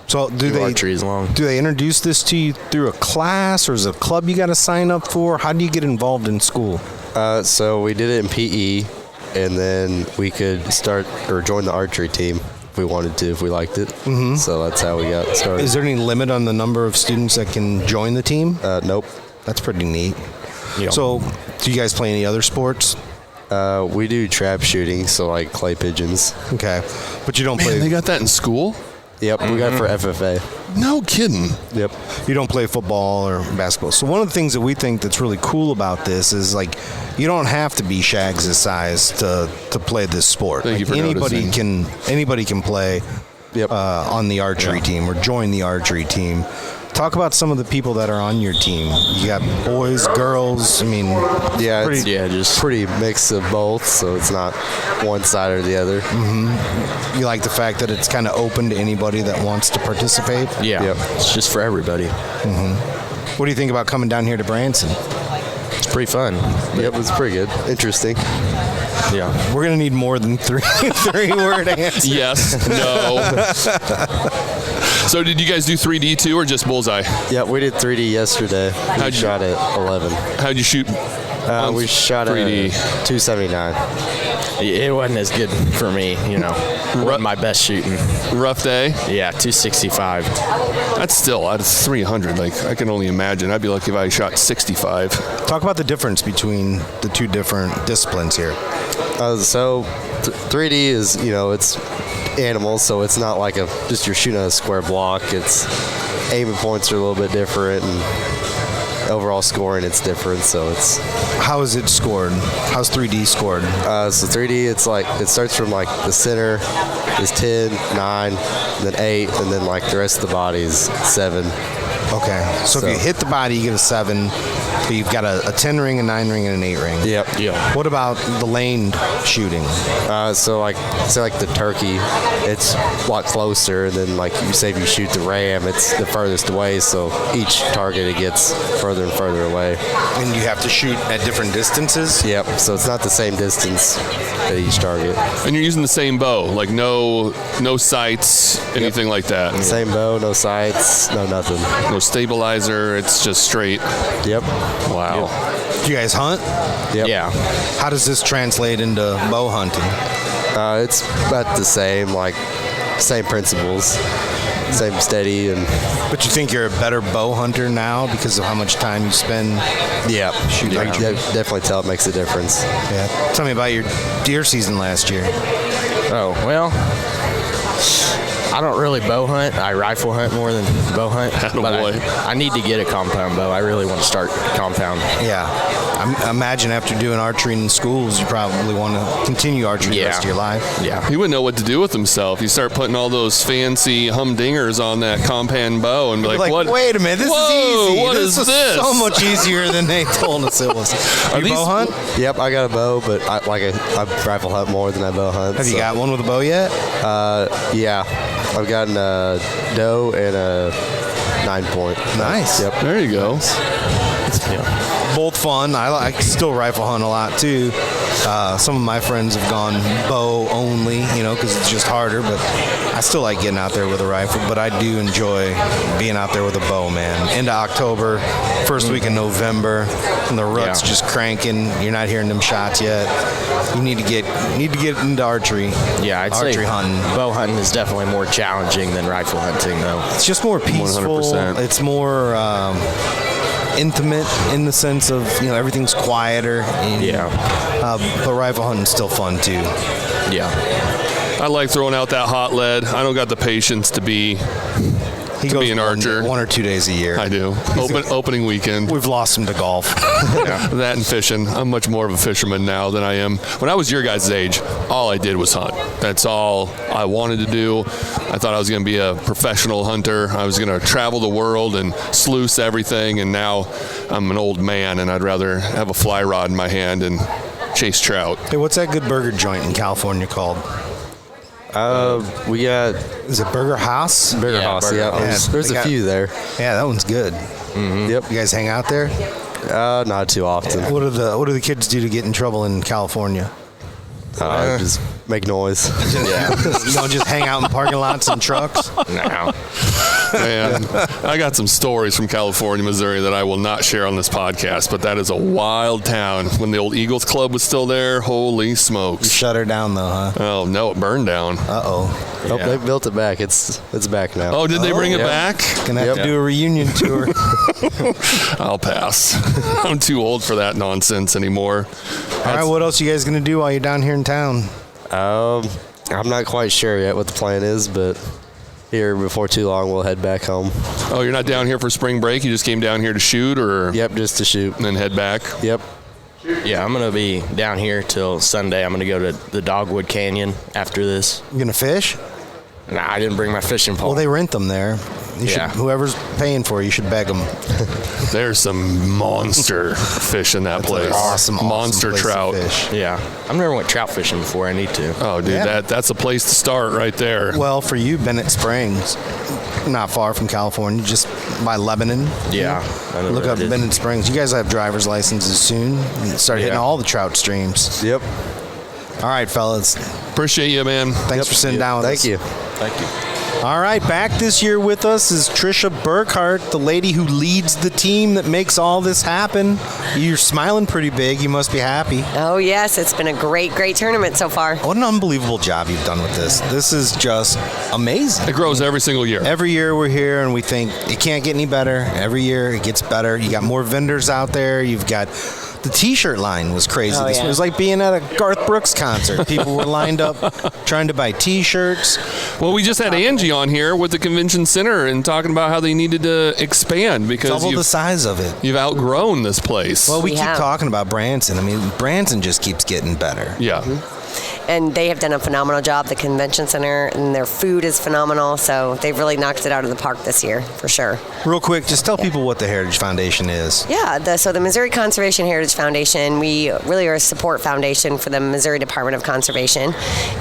A: So
G: do archery as long.
A: Do they introduce this to you through a class, or is it a club you got to sign up for? How do you get involved in school?
G: So we did it in PE, and then we could start or join the archery team if we wanted to, if we liked it. Mm-hmm. So that's how we got started.
A: Is there any limit on the number of students that can join the team?
G: Nope.
A: That's pretty neat.
G: Yeah.
A: So, do you guys play any other sports?
G: We do trap shooting, so like clay pigeons.
A: Okay. But you don't
B: Man,
A: play...
B: they got that in school?
G: Yep, we got it for FFA.
B: No kidding.
G: Yep.
A: You don't play football or basketball. So one of the things that we think that's really cool about this is, like, you don't have to be Shags' size to play this sport.
B: Thank you for
A: anybody
B: noticing.
A: anybody can play on the archery team or join the archery team. Talk about some of the people that are on your team. You got boys, girls. I mean,
G: just pretty mix of both, so it's not one side or the other.
A: Mm-hmm. You like the fact that it's kind of open to anybody that wants to participate?
G: Yeah, it's just for everybody.
A: Mm-hmm. What do you think about coming down here to Branson?
G: It's pretty fun. Yep, it's pretty good. Interesting. Yeah.
A: We're going to need more than three-word answers.
B: Yes. No. So did you guys do 3D too, or just bullseye?
G: Yeah, we did 3D yesterday. We shot at 11.
B: How'd you shoot?
G: We shot
B: 3D.
G: at 279. It wasn't as good for me, wasn't my best shooting.
B: Rough day?
G: Yeah, 265.
B: That's 300. Like, I can only imagine. I'd be lucky if I shot 65.
A: Talk about the difference between the two different disciplines here.
G: 3D is, it's animals, so it's not like just you're shooting a square block. It's aiming points are a little bit different, and overall scoring it's different. So it's
A: how is it scored? How's 3D scored?
G: So 3D, it's like it starts from like the center is 10, 9, and then 8, and then like the rest of the body is 7.
A: Okay, so if you hit the body, you get a 7. But you've got a 10 ring, a 9 ring, and an 8 ring.
G: Yep. Yeah.
A: What about the laned shooting?
G: So like the turkey, it's a lot closer, and then like if you shoot the ram, it's the furthest away. So each target it gets further and further away.
A: And you have to shoot at different distances.
G: Yep. So it's not the same distance at each target.
B: And you're using the same bow, like no sights, anything like that.
G: Same bow, no sights, no nothing.
B: No stabilizer. It's just straight.
G: Yep.
B: Wow.
A: Do you guys hunt?
G: Yep.
F: Yeah.
A: How does this translate into bow hunting?
G: It's about the same, like same principles, same steady, and.
A: But you think you're a better bow hunter now because of how much time you spend?
G: Yeah,
A: shooting.
G: I definitely tell it makes a difference.
A: Yeah. Tell me about your deer season last year.
H: Oh well. I don't really bow hunt. I rifle hunt more than bow hunt. But I need to get a compound bow. I really want to start compound.
A: Yeah. I imagine after doing archery in schools, you probably want to continue archery the rest of your life.
H: Yeah.
B: He wouldn't know what to do with himself. You start putting all those fancy humdingers on that compound bow and be like, what?
A: Wait a minute, this is easy.
B: What is this?
A: So much easier than they told us it was. You bow hunt?
G: Yep, I got a bow, but I rifle hunt more than I bow hunt.
A: Have you got one with a bow yet?
G: Yeah. I've gotten a doe and a 9-point.
A: Nice.
G: Yep.
B: There you go.
A: Both fun. I still rifle hunt a lot too. Some of my friends have gone bow only, because it's just harder. But I still like getting out there with a rifle. But I do enjoy being out there with a bow, man. Into October, first week in November, and the rut's just cranking. You're not hearing them shots yet. You need to get into archery.
H: Yeah, I'd
A: archery
H: say
A: hunting.
H: Bow hunting is definitely more challenging than rifle hunting, though.
A: It's just more peaceful.
B: 100%.
A: It's more intimate in the sense of everything's quieter. But rifle hunting's still fun too.
H: Yeah.
B: I like throwing out that hot lead. I don't got the patience to be an archer.
A: 1 or 2 days a year.
B: I do. Opening weekend.
A: We've lost him to golf.
B: That and fishing. I'm much more of a fisherman now than I am. When I was your guys' age, all I did was hunt. That's all I wanted to do. I thought I was going to be a professional hunter. I was going to travel the world and sluice everything, and now I'm an old man, and I'd rather have a fly rod in my hand and chase trout.
A: Hey, what's that good burger joint in California called?
G: We got
A: Is it Burger House?
G: Burger House.
H: Burger
G: Yeah,
H: House.
G: there's a few there.
A: Yeah, that one's good.
G: Yep.
A: You guys hang out there?
G: Not too often.
A: What do the kids do to get in trouble in California?
G: Just make noise.
H: Yeah.
A: You don't just hang out in parking lots and trucks?
H: No.
B: Man, I got some stories from California, Missouri that I will not share on this podcast, but that is a wild town. When the old Eagles Club was still there, holy smokes.
A: Shut her down, though, huh?
B: Oh, no, it burned down.
A: Uh-oh.
G: Oh, they built it back. It's back now.
B: Oh, did they bring it back?
A: Gonna have to do a reunion tour.
B: I'll pass. I'm too old for that nonsense anymore.
A: All right, what else you guys gonna do while you're down here in town?
G: I'm not quite sure yet what the plan is, but here before too long we'll head back home.
B: Oh, you're not down here for spring break? You just came down here to shoot, or?
G: Yep, just to shoot.
B: And then head back?
G: Yep.
H: Yeah, I'm going to be down here till Sunday. I'm going to go to the Dogwood Canyon after this.
A: You gonna fish?
H: Nah, I didn't bring my fishing pole.
A: Well, they rent them there. You should,
H: Yeah.
A: whoever's paying for it, you should beg them.
B: There's some monster fish in that place.
A: Awesome
B: Monster
A: place to
B: trout.
A: fish.
H: Yeah. I've never went trout fishing before. I need to.
B: Oh, dude,
A: Yeah.
B: that's a place to start right there.
A: Well, for you, Bennett Springs, not far from California, just by Lebanon.
H: Yeah. I know
A: Look
H: where
A: up
H: it is.
A: Bennett Springs. You guys have driver's licenses soon. And start hitting
H: Yeah.
A: all the trout streams.
G: Yep.
A: All right, fellas.
B: Appreciate you, man.
A: Thanks for sitting down with us.
G: Thank you.
H: Thank you.
A: All right, back this year with us is Tricia Burkhardt, the lady who leads the team that makes all this happen. You're smiling pretty big. You must be happy.
I: Oh, yes. It's been a great tournament so far.
A: What an unbelievable job you've done with this. This is just amazing.
B: It grows every single year.
A: Every year we're here and we think it can't get any better. Every year it gets better. You got more vendors out there. You've got the T-shirt line was crazy.
I: Oh,
A: This
I: yeah.
A: was like being at a Garth Brooks concert. People were lined up trying to buy T-shirts.
B: Well, we just had Angie on here with the convention center and talking about how they needed to expand because
A: Double the size of it.
B: you've outgrown this place.
A: Well, we
I: We
A: keep
I: have.
A: talking about Branson. I mean, Branson just keeps getting better.
B: yeah.
I: And they have done a phenomenal job, the convention center, and their food is phenomenal. So they've really knocked it out of the park this year, for sure.
A: Real quick, just tell people what the Heritage Foundation is.
I: Yeah, so the Missouri Conservation Heritage Foundation, we really are a support foundation for the Missouri Department of Conservation,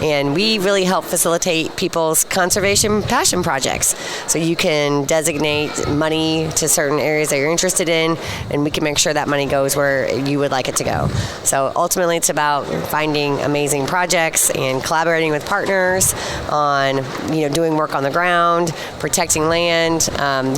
I: and we really help facilitate people's conservation passion projects. So you can designate money to certain areas that you're interested in, and we can make sure that money goes where you would like it to go. So ultimately, it's about finding amazing projects and collaborating with partners on, doing work on the ground, protecting land,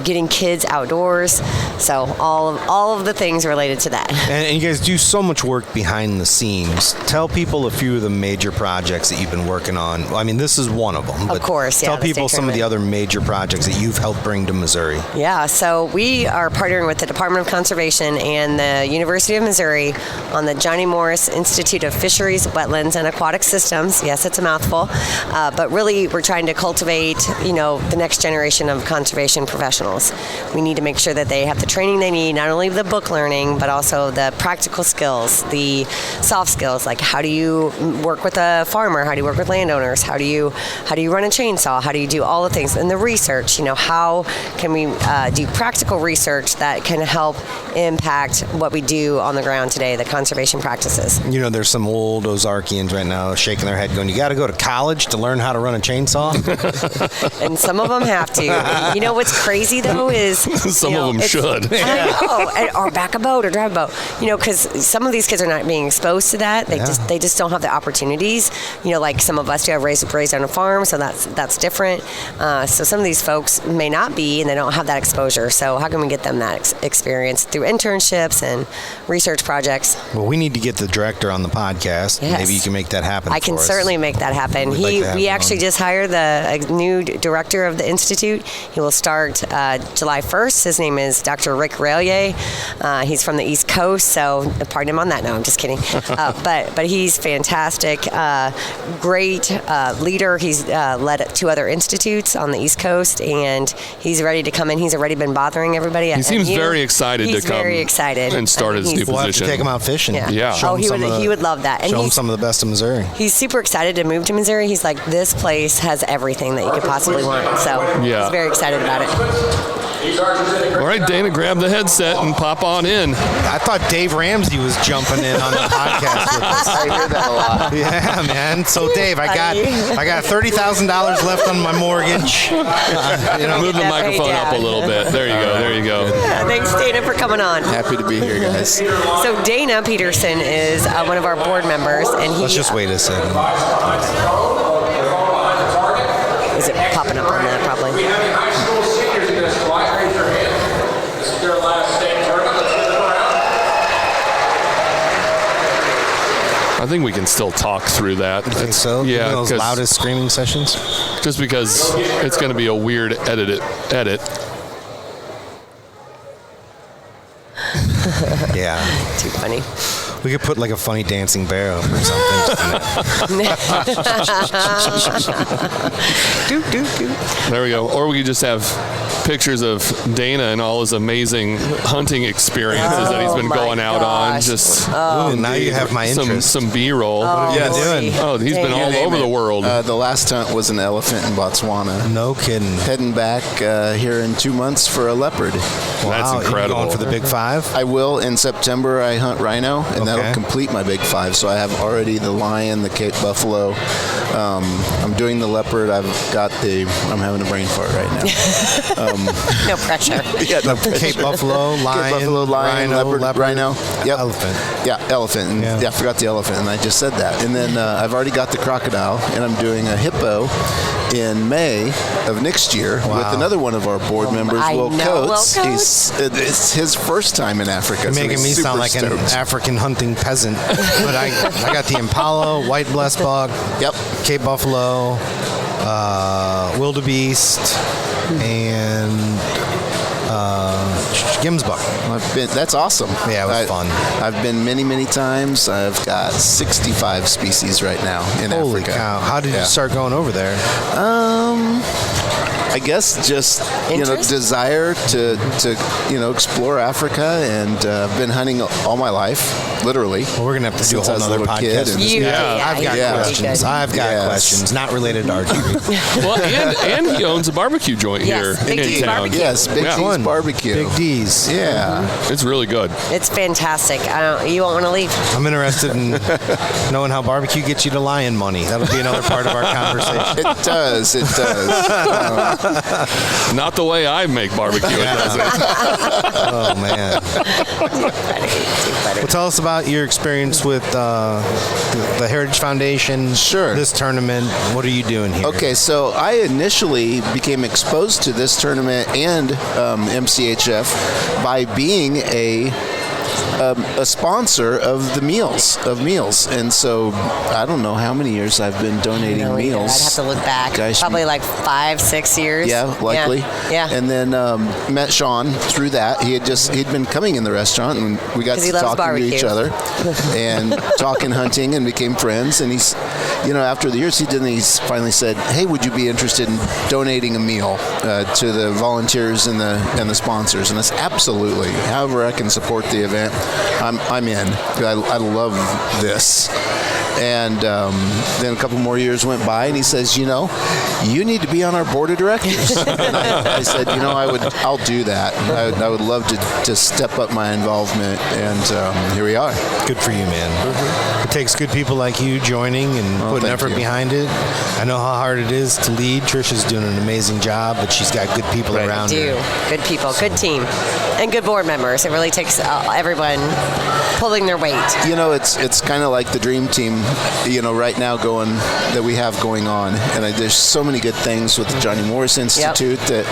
I: getting kids outdoors. So all of the things related to that.
A: And you guys do so much work behind the scenes. Tell people a few of the major projects that you've been working on. Well, I mean, this is one of them. But
I: Of course, yeah,
A: Tell
I: the
A: people
I: state
A: some of the
I: tournament.
A: other major projects that you've helped bring to Missouri.
I: Yeah, so we are partnering with the Department of Conservation and the University of Missouri on the Johnny Morris Institute of Fisheries, Wetlands, and Aquatic Systems. Yes, it's a mouthful, but really we're trying to cultivate, the next generation of conservation professionals. We need to make sure that they have the training they need, not only the book learning, but also the practical skills, the soft skills, like how do you work with a farmer, how do you work with landowners, how do you run a chainsaw, how do you do all the things, and the research, how can we do practical research that can help impact what we do on the ground today, the conservation practices.
A: There's some old Ozarkians right now shaking their head going, you got to go to college to learn how to run a chainsaw?
I: And some of them have to. You know what's crazy though is
B: Some of them should.
I: I know, or back a boat or drive a boat. Because some of these kids are not being exposed to that. They just don't have the opportunities. Like some of us do have raised on a farm, so that's different. So some of these folks may not be, and they don't have that exposure. So how can we get them that experience through internships and research projects?
A: Well, we need to get the director on the podcast.
I: Yes.
A: Maybe you can make that happen
I: I can
A: for us.
I: certainly make that happen.
A: We'd like to have
I: We
A: him
I: actually
A: on.
I: just hired a new director of the institute. He will start July 1st. His name is Dr. Rick Raillier. He's from the East Coast, so pardon him on that. No, I'm just kidding. But he's fantastic, great leader. He's led 2 other institutes on the East Coast, and he's ready to come in. He's already been bothering everybody.
B: He seems very excited to come
I: very excited
B: and start his new
A: We'll have to
B: position.
A: take him out fishing.
I: Yeah.
B: Yeah.
A: Show him
I: he
A: some of the-
I: would love that. And
A: show him
I: he's-
A: some of the best of Missouri Missouri.
I: He's super excited to move to Missouri. He's like, this place has everything that you could possibly want. So he's very excited about it.
B: All right, Dana, grab the headset and pop on in.
A: I thought Dave Ramsey was jumping in on the podcast with us.
G: I hear that a lot.
A: Yeah, man. So Dave, I got $30,000 left on my mortgage.
B: Move the microphone up a little bit. There you go.
I: Yeah, thanks, Dana, for coming on.
J: Happy to be here, guys.
I: So Dana Peterson is one of our board members, and he.
A: Let's just wait a second.
I: Is it popping up on that? Probably.
D: We have any high school seniors in this flight? Raise your hand. This is their last state tournament. Let's get them around.
B: I think we can still talk through that.
A: You think so?
B: Yeah.
A: Those loudest screaming sessions?
B: Just because it's going to be a weird edit.
A: Yeah.
I: Too funny.
A: We could put like a funny dancing bear up or something.
B: There we go. Or we could just have pictures of Dana and all his amazing hunting experiences that he's been going out on. Just
A: now you have my interest.
B: Some B-roll.
A: What have you been doing?
B: Oh, he's been all over the world.
J: The last hunt was an elephant in Botswana.
A: No kidding.
J: Heading back here in 2 months for a leopard.
A: Wow,
B: That's incredible.
A: You going for the big five?
J: I will in September. I hunt rhino, and that'll complete my big five. So I have already the lion, the Cape buffalo. I'm doing the leopard. I'm having a brain fart right now.
I: No pressure.
J: Yeah, no pressure.
A: Cape buffalo, lion,
J: leopard, rhino. Yep.
A: Elephant.
J: Yeah, elephant. And
A: Yeah.
J: I forgot the elephant, and I just said that. And then I've already got the crocodile, and I'm doing a hippo in May of next year with another one of our board members, Will Coates. It's his first time in Africa.
A: You're making me sound like an African hunting peasant. But I got the impala, white blessed buck, Cape buffalo, wildebeest, and Gimsbuck.
J: That's awesome.
A: Yeah, it was fun.
J: I've been many times. I've got 65 species right now in Africa.
A: Holy cow. How did you start going over there?
J: I guess just desire to explore Africa, and I've been hunting all my life, literally.
A: Well, we're gonna have to do a whole other podcast. I've got questions. I've got questions not related to archery.
B: Well, and he owns a barbecue joint here
I: Big
B: in
I: D's
B: town.
I: Barbecue.
J: Yes, Big D's Barbecue.
A: Big D's.
J: Yeah,
B: it's really good.
I: It's fantastic. You won't want to leave.
A: I'm interested in knowing how barbecue gets you to lion money. That'll be another part of our conversation.
J: It does.
B: Not the way I make barbecue. It doesn't.
A: Oh man.
I: Too funny.
A: Well, tell us about your experience with the Heritage Foundation.
J: Sure.
A: This tournament. What are you doing here?
J: Okay, so I initially became exposed to this tournament and MCHF by being a sponsor of the meals, and so I don't know how many years I've been donating meals.
I: I'd have to look back. Probably like 5-6 years.
J: Yeah, likely.
I: Yeah.
J: And then met Sean through that. He'd been coming in the restaurant, and we got to talking to each other and talking hunting, and became friends. And he's, after the years he's finally said, "Hey, would you be interested in donating a meal to the volunteers and the sponsors?" And I said, "Absolutely. However I can support the event, I'm in. I love this." And then a couple more years went by, and he says, "You need to be on our board of directors." And I said, I'll do that. I would love to step up my involvement, and here we are.
A: Good for you, man. It takes good people like you joining and putting effort behind it. I know how hard it is to lead. Tricia's doing an amazing job, but she's got good people around her.
I: Good people, good team, and good board members. It really takes everyone pulling their weight.
J: It's kind of like the dream team, right now that we have going on. And there's so many good things with the Johnny Morris Institute that,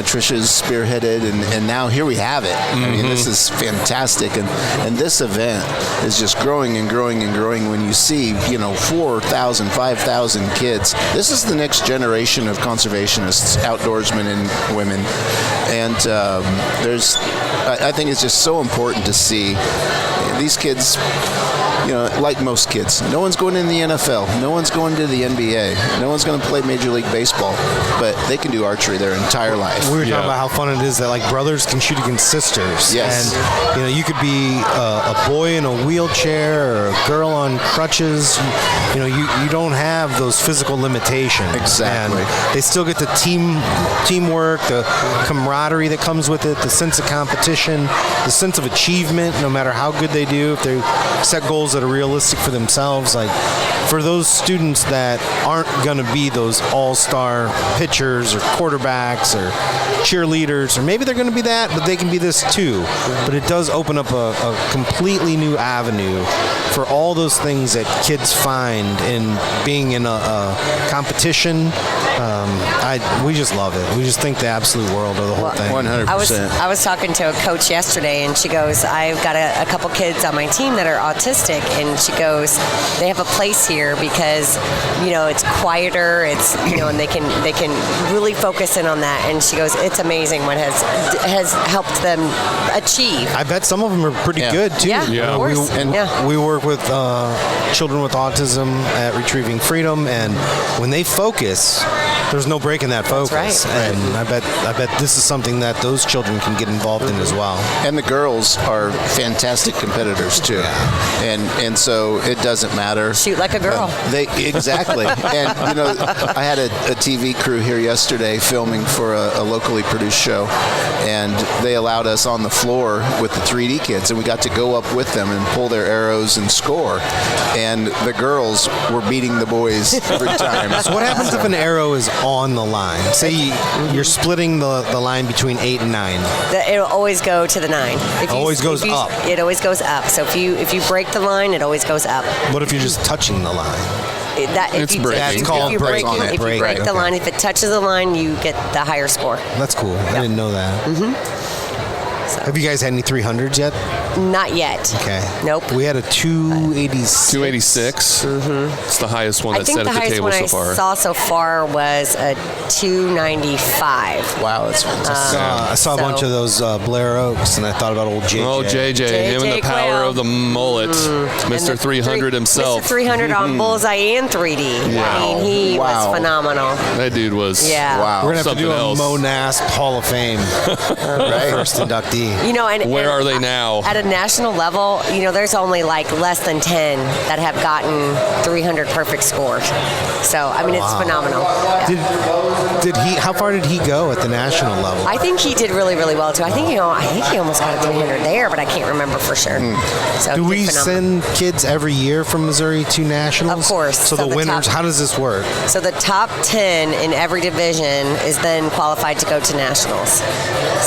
J: Tricia's spearheaded, and now here we have it.
B: Mm-hmm.
J: I mean, this is fantastic. And this event is just growing and growing and growing when you see, 4,000, 5,000 kids. This is the next generation of conservationists, outdoorsmen and women. And I think it's just so important to see these kids, like most kids, no one's going in the NFL, no one's going to the NBA, no one's going to play Major League Baseball, but they can do archery their entire life.
A: We were talking about how fun it is that like brothers can shoot against sisters.
J: Yes.
A: And you could be a boy in a wheelchair or a girl on crutches. You don't have those physical limitations.
J: Exactly.
A: And they still get the teamwork, the camaraderie that comes with it, the sense of competition, the sense of achievement, no matter how good they do, if they set goals that are realistic for themselves. Like for those students that aren't going to be those all-star pitchers or quarterbacks or cheerleaders, or maybe they're going to be that, but they can be this too. But it does open up a completely new avenue for all those things that kids find in being in a competition. We just love it. We just think the absolute world of the whole thing.
J: 100%.
I: I was talking to a coach yesterday, and she goes, I've got a couple kids on my team that are autistic, and she goes, they have a place here because, it's quieter, it's, and they can really focus in on that. And she goes, it's amazing what has helped them achieve.
A: I bet some of them are pretty good too.
I: Yeah, of course.
A: We work with children with autism at Retrieving Freedom, and when they focus, there's no break in that focus.
I: That's right.
A: And I bet this is something that those children can get involved in as well.
J: And the girls are fantastic competitors too. And so it doesn't matter.
I: Shoot like a girl.
J: Exactly. And I had a TV crew here yesterday filming for a locally produced show, and they allowed us on the floor with the 3D kids, and we got to go up with them and pull their arrows and score. And the girls were beating the boys every time.
A: So what happens if an arrow is on the line? Say you're splitting the line between 8 and 9.
I: It'll always go to the 9.
A: It always goes up.
I: It always goes up. So if you break the line, it always goes up.
A: What if you're just touching the line?
B: It's breaking.
A: That's called breaking.
I: If you break the line, if it touches the line, you get the higher score.
A: That's cool. I didn't know that.
I: Mm-hmm. So.
A: Have you guys had any 300s yet?
I: Not yet.
A: Okay.
I: Nope.
A: We had a 286.
B: 286.
I: Mm-hmm.
B: It's the highest one that's set at the table so far.
I: I think the highest one I saw so far was a 295.
J: Wow, that's fantastic.
A: I saw a bunch of those Blair Oaks, and I thought about old JJ.
B: Oh, JJ, him and the power of the mullet. Mr. 300 himself.
I: Mr. 300 on Bullseye and 3D.
B: Wow.
I: I mean, he was phenomenal.
B: That dude was
J: wow.
A: We're going to have to do a
B: else.
A: MoNASP Hall of Fame. Right? First inductee.
B: Where are they now?
I: At a national level, there's only like less than 10 that have gotten 300 perfect scores. So, I mean, it's phenomenal. Yeah.
A: Did he? How far did he go at the national level?
I: I think he did really, really well too. I think he almost got a 300 there, but I can't remember for sure. So
A: do we send kids every year from Missouri to nationals?
I: Of course.
A: So the winners. How does this work?
I: So the top 10 in every division is then qualified to go to nationals.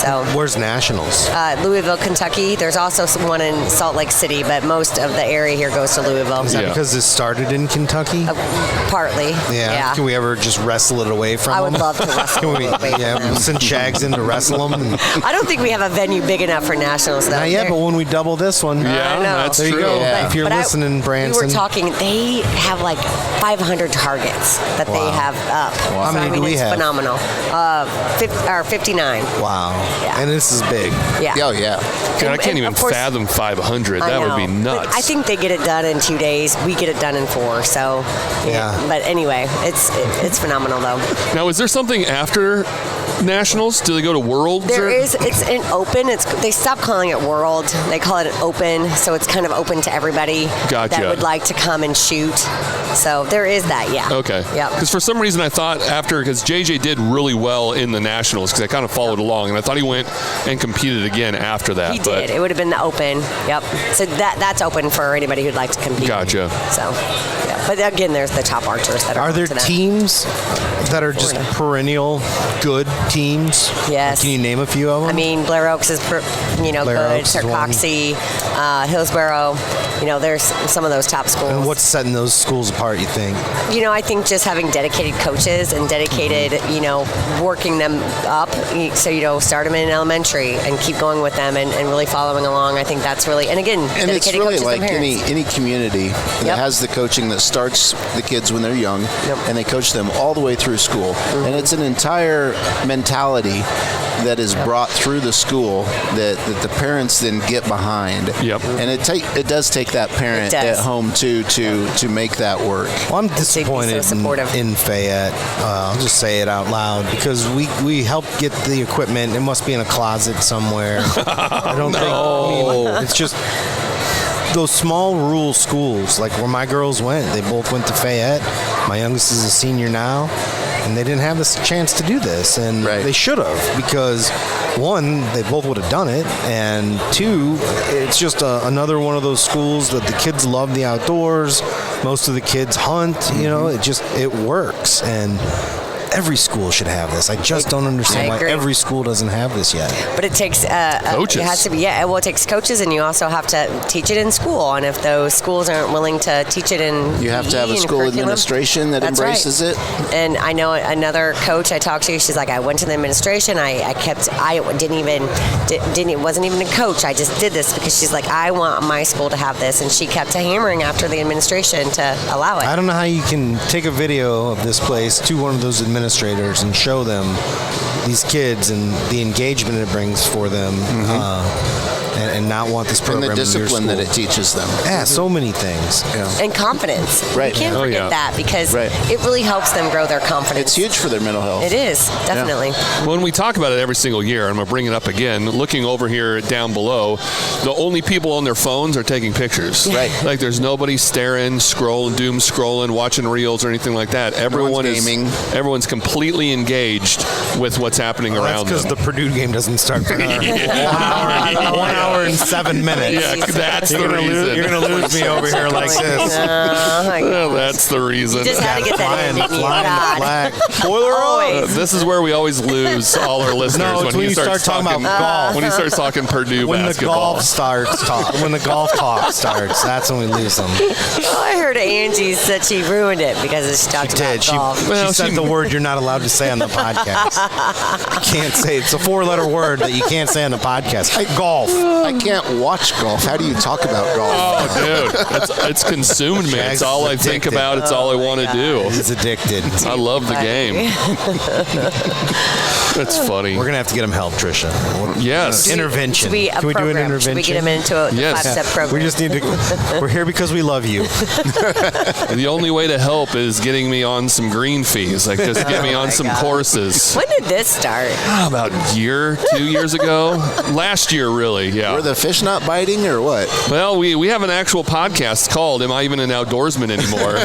I: So
A: where's nationals?
I: Louisville, Kentucky. There's also one in Salt Lake City, but most of the area here goes to Louisville.
A: Is that because this started in Kentucky?
I: Partly. Yeah.
A: Can we ever just wrestle it away from them?
I: I would love to wrestle it away from them.
A: Send Shags in to wrestle them.
I: I don't think we have a venue big enough for nationals, though.
A: Not yet, but when we double this one.
B: Yeah,
I: I know.
B: that's
A: there
B: true.
A: You go.
J: Yeah.
A: If you're listening, Branson.
I: We were talking, they have like 500 targets that they have up.
A: Wow. How many do we have?
I: Phenomenal. 59.
A: Wow.
I: Yeah.
A: And this is big.
I: Yeah.
J: Oh, yeah.
B: God, I can't even fathom 500. That would be nuts.
I: But I think they get it done in 2 days. We get it done in 4. So,
A: yeah.
I: But anyway, it's phenomenal though.
B: Now, is there something after nationals? Do they go to worlds?
I: There is. It's an open. They stopped calling it world. They call it an open. So it's kind of open to everybody that would like to come and shoot. So there is that. Yeah.
B: Okay.
I: Yeah.
B: Because for some reason I thought because JJ did really well in the nationals because I kind of followed along and I thought he went and competed again after that.
I: He did. It would have been the open. Yep. So that's open for anybody who'd like to compete.
B: Gotcha.
I: So, yeah. But again, there's the top archers that are.
A: Are there teams that are just perennial good teams?
I: Yes.
A: Can you name a few of them?
I: I mean, Blair Oaks is good. Sarcoxy, Hillsboro. There's some of those top schools.
A: And what's setting those schools apart, you think?
I: I think just having dedicated coaches and dedicated, working them up. So, start them in elementary and keep going with them and really following along. I think that's really, and again,
J: and
I: dedicated
J: it's really
I: coaches
J: like
I: and parents.
J: any community that has the coaching that starts the kids when they're young, and they coach them all the way through school. And it's an entire mentality that is brought through the school that the parents then get behind.
B: Yep.
J: And it does take that parent at home too to make that work.
A: Well, I'm disappointed in Fayette. I'll just say it out loud because we helped get the equipment. It must be in a closet somewhere. I don't think. I mean, it's just those small rural schools, like where my girls went. They both went to Fayette. My youngest is a senior now, and they didn't have this chance to do this, and they should have, because one, they both would have done it, and two, it's just another one of those schools that the kids love the outdoors. Most of the kids hunt. You know, it works, and every school should have this. I just don't understand why every school doesn't have this yet.
I: But it takes
B: coaches.
I: It has to be, well, it takes coaches, and you also have to teach it in school. And if those schools aren't willing to teach it in,
J: you have to have a school administration that embraces it.
I: And I know another coach I talked to. She's like, I went to the administration. I wasn't even a coach. I just did this because she's like, I want my school to have this, and she kept hammering after the administration to allow it.
A: I don't know how you can take a video of this place to one of those administrators and show them these kids and the engagement it brings for them, and not want this program
J: and the discipline
A: in your
J: that it teaches them.
A: Yeah, so many things.
J: Yeah.
I: And confidence.
J: Right.
I: You can't forget that, because it really helps them grow their confidence.
J: It's huge for their mental health.
I: It is, definitely.
B: Yeah. When we talk about it every single year, I'm going to bring it up again, looking over here down below, the only people on their phones are taking pictures.
J: Right.
B: Like there's nobody staring, doom scrolling, watching reels or anything like that. Everyone's completely engaged with what's happening around them.
A: That's because the Purdue game doesn't start for 1 hour and 7 minutes.
B: Yeah, that's the reason.
A: You're going to lose me over here like this.
B: That's the reason.
I: You just had to get that in.
A: Flag. Spoiler.
B: This is where we always lose all our listeners
A: when you start talking about golf.
B: When he starts talking Purdue basketball.
A: When the golf talk starts, that's when we lose them.
I: Oh, I heard Angie said she ruined it because she talked about golf.
A: She said the word you're not allowed to say on the podcast. You can't say it's a 4-letter word that you can't say on the podcast. Golf.
J: I can't watch golf. How do you talk about golf?
B: Oh, dude, it's consumed me. It's all I think about. It's all I want to do.
A: He's addicted.
B: I love the game. That's funny.
A: We're gonna have to get him help, Tricia.
B: Yes.
A: Intervention.
I: Can we do an intervention? Should we get him into a 5-step program?
A: We just need to. We're here because we love you.
B: The only way to help is getting me on some green fees. Like, just get me on some courses.
I: When did this start?
B: About a year, 2 years ago. Last year, really. Yeah.
J: Were the fish not biting or what?
B: Well, we have an actual podcast called "Am I Even an Outdoorsman Anymore?"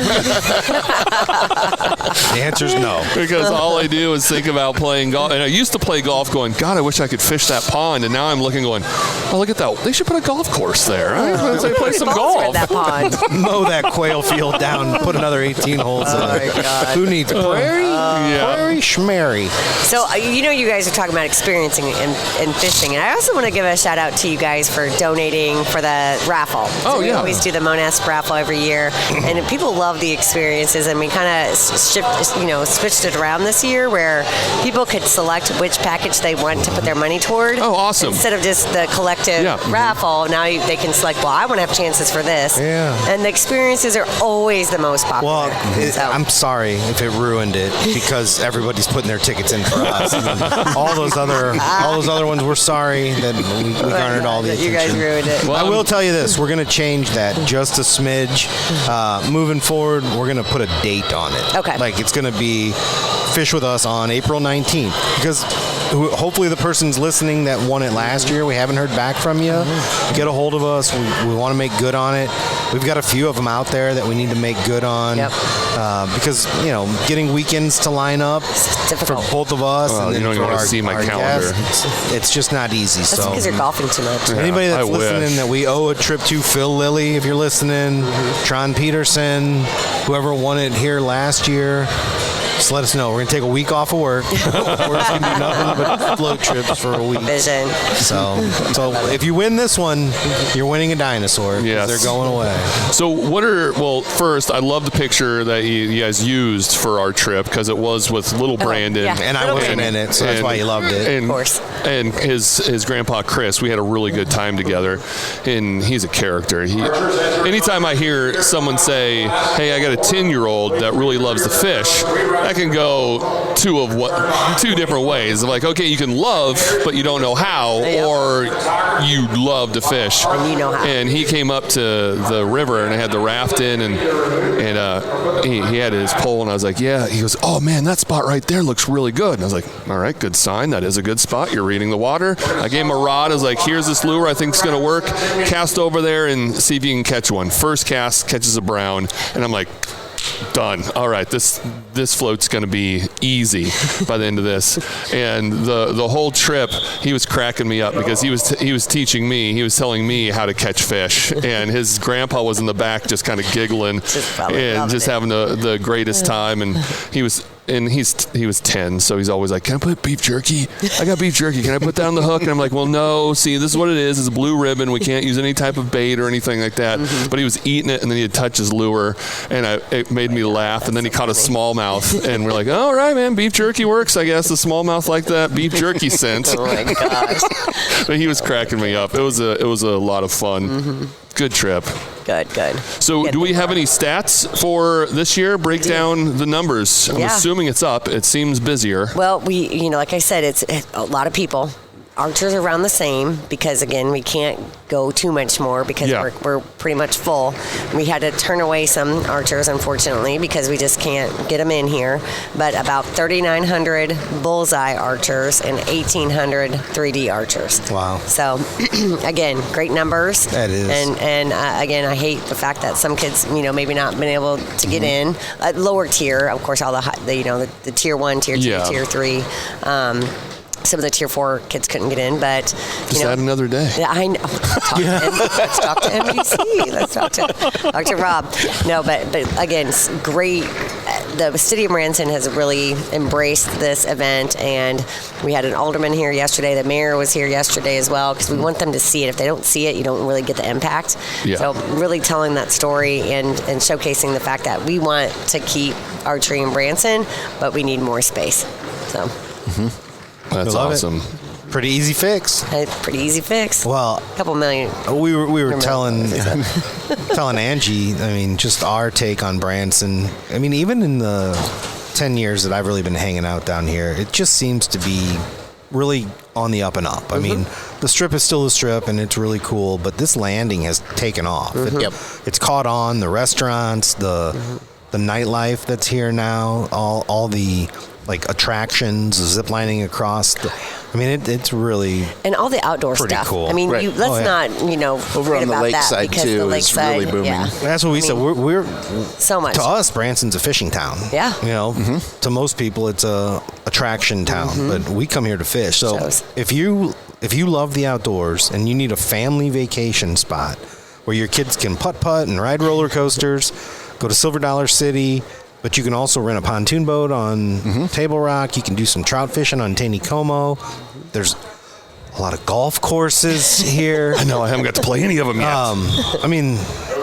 A: The answer is no.
B: Because all I do is think about playing golf. And I used to play golf going, God, I wish I could fish that pond. And now I'm looking going, oh, look at that. They should put a golf course there. They play some golf.
I: That pond.
A: Mow that quail field down. Put another 18 holes in it. Who needs prairie? Prairie schmary.
I: So, you guys are talking about experiencing and fishing. And I also want to give a shout out to you guys for donating for the raffle. We always do the MoNASP raffle every year. And people love the experiences. And we kind of switched it around this year where people could select which package they want to put their money toward.
B: Oh, awesome.
I: Instead of just the collective raffle, now they can select, well, I want to have chances for this.
A: Yeah.
I: And the experiences are always the most popular.
A: Well, I'm sorry if it ruined it because everybody's putting their tickets in for us. all those other ones, we're sorry that we garnered all the attention.
I: You guys ruined it.
A: Well, I will tell you this. We're going to change that just a smidge. Moving forward, we're going to put a date on it.
I: Okay.
A: Like it's going to be Fish with Us on April 19th because hopefully the person's listening that won it last year. We haven't heard back from you. Get a hold of us. We want to make good on it. We've got a few of them out there that we need to make good on because getting weekends to line up for both of us.
B: Well,
A: and
B: you don't even want to see my calendar.
A: It's just not easy.
I: That's because you're golfing too much.
A: Anybody that's listening that we owe a trip to, Phil Lilly, if you're listening, Tron Peterson, whoever won it here last year. Just let us know. We're going to take a week off of work. We're just going to do nothing but float trips for a week.
I: Vision.
A: So if you win this one, you're winning a dinosaur. Yes. They're going away.
B: So first, I love the picture that you guys used for our trip because it was with little Brandon.
I: Yeah.
A: And I wasn't in it, so that's why you loved it.
I: Of course.
B: And his grandpa, Chris, we had a really good time together. And he's a character. Anytime I hear someone say, hey, I got a 10-year-old that really loves to fish, that can go two different ways. Like, okay, you can love, but you don't know how, or you love to fish.
I: And you know how.
B: And he came up to the river, and I had the raft in, and he had his pole, and I was like, yeah. He goes, oh man, that spot right there looks really good. And I was like, all right, good sign. That is a good spot. You're reading the water. I gave him a rod. I was like, here's this lure I think is going to work. Cast over there and see if you can catch one. First cast catches a brown, and I'm like, done. All right, this float's going to be easy by the end of this. And the whole trip, he was cracking me up because he was teaching me. He was telling me how to catch fish, and his grandpa was in the back just kind of giggling and just having the greatest time. And he was 10, so he's always like, can I put beef jerky? I got beef jerky. Can I put that on the hook? And I'm like, well, no. See, this is what it is. It's a blue ribbon. We can't use any type of bait or anything like that. But he was eating it, and then he'd touch his lure, and it made me laugh. And then he caught a smallmouth, and we're like, all right, man, beef jerky works, I guess. The smallmouth like that beef jerky scent.
I: Oh my gosh!
B: But he was cracking me up. It was a lot of fun. Good trip.
I: Good.
B: So do we have any stats for this year? Break down the numbers. I'm assuming it's up. It seems busier.
I: Well, like I said, it's a lot of people. Archers are around the same because, again, we can't go too much more because we're pretty much full. We had to turn away some archers, unfortunately, because we just can't get them in here. But about 3,900 bullseye archers and 1,800 3D archers.
A: Wow.
I: So, again, great numbers.
A: That is.
I: And again, I hate the fact that some kids, maybe not been able to get in. Lower tier, of course, all the tier 1, tier 2, tier 3. Some of the tier 4 kids couldn't get in, but
B: just add another day.
I: Yeah, I know. Let's talk to NBC. Let's talk to Rob. No, but again, it's great. The city of Branson has really embraced this event, and we had an alderman here yesterday. The mayor was here yesterday as well, because we want them to see it. If they don't see it, you don't really get the impact. Yeah. So really telling that story and showcasing the fact that we want to keep archery in Branson, but we need more space. So.
B: That's awesome.
A: Pretty easy fix.
I: Pretty easy fix.
A: Well,
I: a couple million.
A: We were telling Angie, I mean, just our take on Branson. I mean, even in the 10 years that I've really been hanging out down here, it just seems to be really on the up and up. I mean, the strip is still a strip, and it's really cool, but this landing has taken off. It's caught on. The restaurants, the nightlife that's here now, all the attractions, zip lining across. It's really
I: and all the outdoor stuff.
A: Cool.
I: I mean, let's not
J: over on the lakeside too. It's really booming.
I: Yeah.
A: That's what we said. We're
I: so much.
A: To us, Branson's a fishing town.
I: Yeah.
A: To most people, it's a attraction town, but we come here to fish. So if you love the outdoors and you need a family vacation spot where your kids can putt and ride roller coasters, go to Silver Dollar City. But you can also rent a pontoon boat on Table Rock. You can do some trout fishing on Taneycomo. There's a lot of golf courses here.
B: I know, I haven't got to play any of them yet.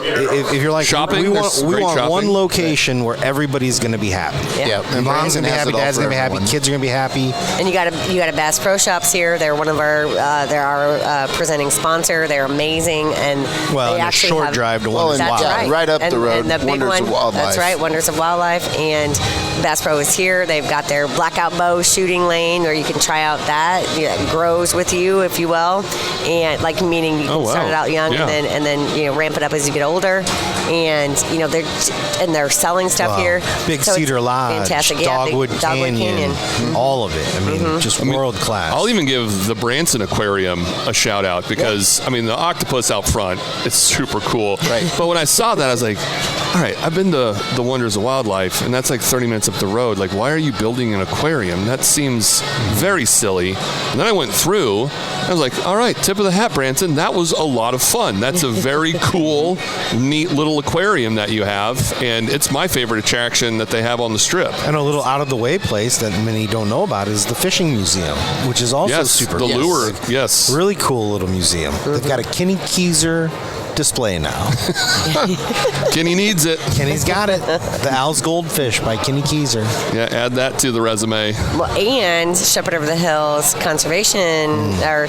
A: If you're like
B: shopping,
A: we want
B: shopping.
A: one location where everybody's going to be happy.
J: And
A: mom's going to be happy, dad's going to be happy, kids are going to be happy.
I: And you got a Bass Pro Shops here. They're one of our presenting sponsor. They're amazing, and they actually
A: short
I: have,
A: drive to Wonders of Wildlife.
J: Right up the road.
I: And the big
J: Wonders of Wildlife.
I: That's right, Wonders of Wildlife. And Bass Pro is here. They've got their blackout bow shooting lane where you can try out that. It grows with you, if you will, and meaning you can start it out young and then ramp it up as you get older. And they're selling stuff here.
A: Big Cedar Lodge, fantastic. Dogwood Canyon, all of it. I mean, just world class.
B: I'll even give the Branson Aquarium a shout out because the octopus out front, it's super cool.
J: Right.
B: But when I saw that, I was like, all right, I've been to the Wonders of Wildlife, and that's 30 minutes up the road. Why are you building an aquarium? That seems very silly. And then I went through. I was like, all right, tip of the hat, Branson. That was a lot of fun. That's a very cool, neat little aquarium that you have, and it's my favorite attraction that they have on the strip.
A: And a little out-of-the-way place that many don't know about is the Fishing Museum, which is also super cool.
B: The lure, yes.
A: Really cool little museum. They've got a Kenny Keyser display now.
B: Kenny needs it.
A: Kenny's got it. The Al's Goldfish by Kenny Keyser.
B: Yeah, add that to the resume.
I: Well, and Shepherd Over the Hills Conservation or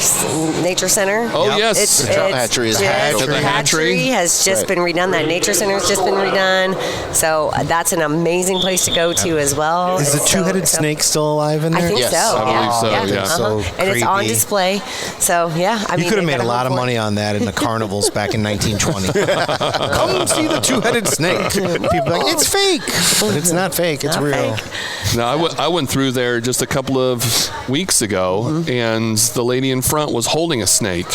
I: Nature Center.
B: Oh, yes.
J: The trout hatchery is
B: The hatchery
I: has just been redone. That Nature Center has just been redone. So that's an amazing place to go to as well.
A: Is the two-headed snake still alive in there?
I: I think so.
B: I believe so, yeah.
A: So
I: and it's on
A: creepy.
I: display. So, yeah. I mean,
A: You could have made a
I: gotta
A: lot of
I: hope for
A: money
I: it.
A: on that in the carnivals back in 1920. Come see the two-headed snake. People are like, it's fake. But it's not fake. It's
I: Not
A: real.
I: fake.
B: No, I went through there just a couple of weeks ago, and the lady in front was holding a snake.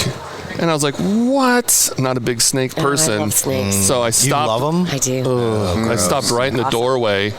B: And I was like, what? I'm not a big snake person.
I: I love snakes.
B: So I stopped.
A: You love them?
I: I do.
B: I stopped right in the doorway.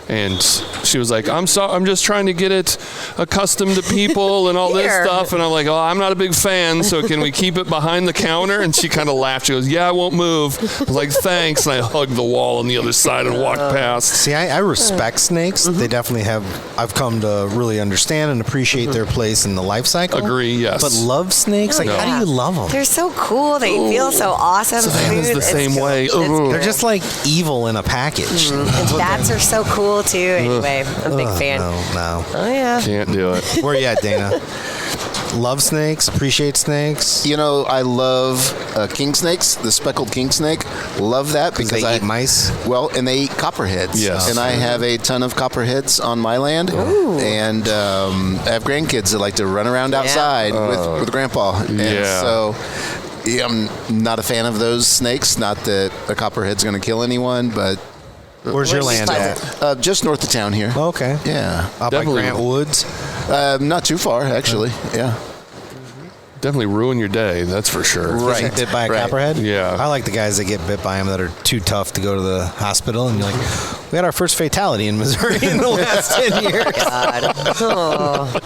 B: And she was like, I'm sorry, I'm just trying to get it accustomed to people and all this
I: Here.
B: stuff. And I'm like, oh, I'm not a big fan, so can we keep it behind the counter? And she kind of laughed. She goes, yeah, I won't move. I was like, thanks. And I hugged the wall on the other side and walked past.
A: See, I respect snakes. They definitely have. I've come to really understand and appreciate their place in the life cycle.
B: Agree, yes.
A: But love snakes? Like, how do you love them?
I: They're so cool. They feel so awesome.
B: Savannah's
I: smooth.
B: the same
I: It's-
B: way.
I: it's
B: Ugh.
A: They're just like evil in a package.
I: And bats are so cool too. Anyway, I'm a big fan.
A: No.
I: Oh yeah.
B: Can't do it.
A: Where you at, Dana? Love snakes? Appreciate snakes?
J: You know, I love king snakes, the speckled king snake. Love that because
A: they
J: I
A: eat mice?
J: Well, and they eat copperheads.
B: Yes.
J: And I have a ton of copperheads on my land. And I have grandkids that like to run around outside with Grandpa. And
B: Yeah.
J: so yeah, I'm not a fan of those snakes. Not that a copperhead's going to kill anyone, but
A: Where's your land at?
J: just north of town here.
A: Okay.
J: Yeah.
A: Up by
B: Definitely.
A: Grant Woods?
J: Not too far, actually. Yeah.
B: Definitely ruin your day, that's for sure.
J: Right.
A: Get bit by a
J: Right.
A: copperhead?
B: Yeah.
A: I like the guys that get bit by them that are too tough to go to the hospital. And you're like, we had our first fatality in Missouri in the last 10 years.
I: God. Oh.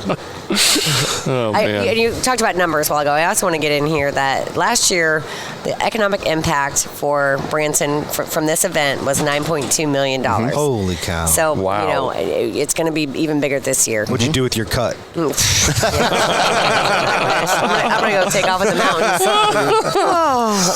B: Oh, man.
I: And you talked about numbers a while ago. I also want to get in here that last year, the economic impact for Branson from this event was $9.2 million.
A: Holy cow.
I: So,
B: Wow.
I: you know, it's going to be even bigger this year.
A: What'd you do with your cut?
I: I'm going to go take off in the mountains.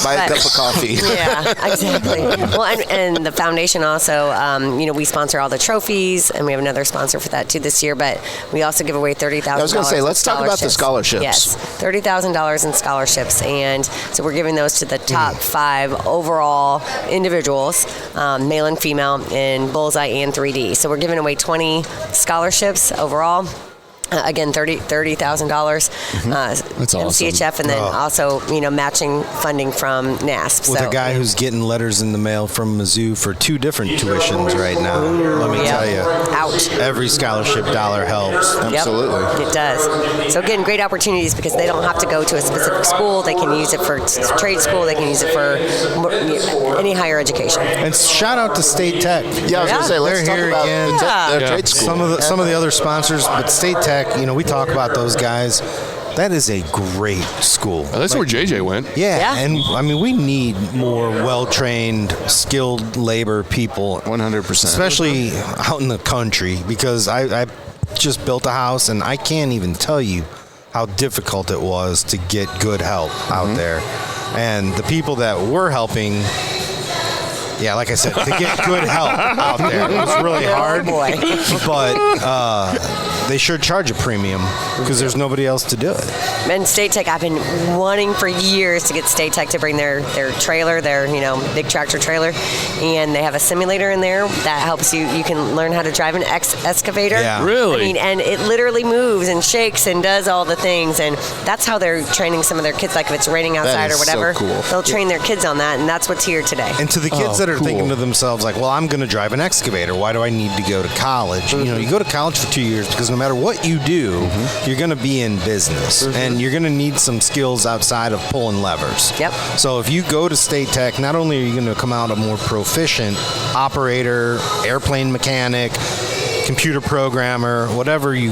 J: Buy a
I: But-
J: cup of coffee.
I: Yeah, exactly. Well, and the foundation also, you know, we sponsor all the trophies, and we have another sponsor for that too this year. But we also give away $30,000.
J: I was going to say, let's talk about the scholarships.
I: Yes, $30,000 in scholarships, and so we're giving those to the top 5 overall individuals, male and female, in Bullseye and 3D. So we're giving away 20 scholarships overall. Again, $30,000.
B: That's awesome.
I: MCHF, and then also, you know, matching funding from NASP.
A: With
I: so,
A: a guy who's getting letters in the mail from Mizzou for 2 different tuitions right now. Let me tell you.
I: Ouch.
A: Every scholarship dollar helps.
J: Absolutely.
I: Yep, it does. So again, great opportunities because they don't have to go to a specific school. They can use it for trade school. They can use it for any higher education.
A: And shout out to State Tech.
J: Yeah, I was going to say, let's
A: They're
J: talk
A: here
J: about
A: again.
J: the trade school.
A: Some of the other sponsors, but State Tech, you know, we talk about those guys. That is a great school.
B: That's where JJ went.
A: Yeah, and I mean, we need more well-trained, skilled labor people.
J: 100%.
A: Especially out in the country, because I just built a house, and I can't even tell you how difficult it was to get good help out there. And the people that were helping, yeah, like I said, to get good help out there, it was really hard.
I: boy.
A: But they sure charge a premium because there's nobody else to do it.
I: And State Tech, I've been wanting for years to get State Tech to bring their trailer, their, you know, big tractor trailer, and they have a simulator in there that helps you. You can learn how to drive an excavator.
A: Yeah.
B: Really?
I: I mean, and it literally moves and shakes and does all the things, and that's how they're training some of their kids. Like if it's raining outside
J: is
I: or whatever,
J: so cool.
I: they'll train their kids on that, and that's what's here today.
A: And to the kids that are
B: cool.
A: thinking to themselves, like, well, I'm going to drive an excavator. Why do I need to go to college? You know, you go to college for 2 years because no matter what you do, you're going to be in business. And you're going to need some skills outside of pulling levers.
I: Yep.
A: So if you go to State Tech, not only are you going to come out a more proficient operator, airplane mechanic, computer programmer, whatever you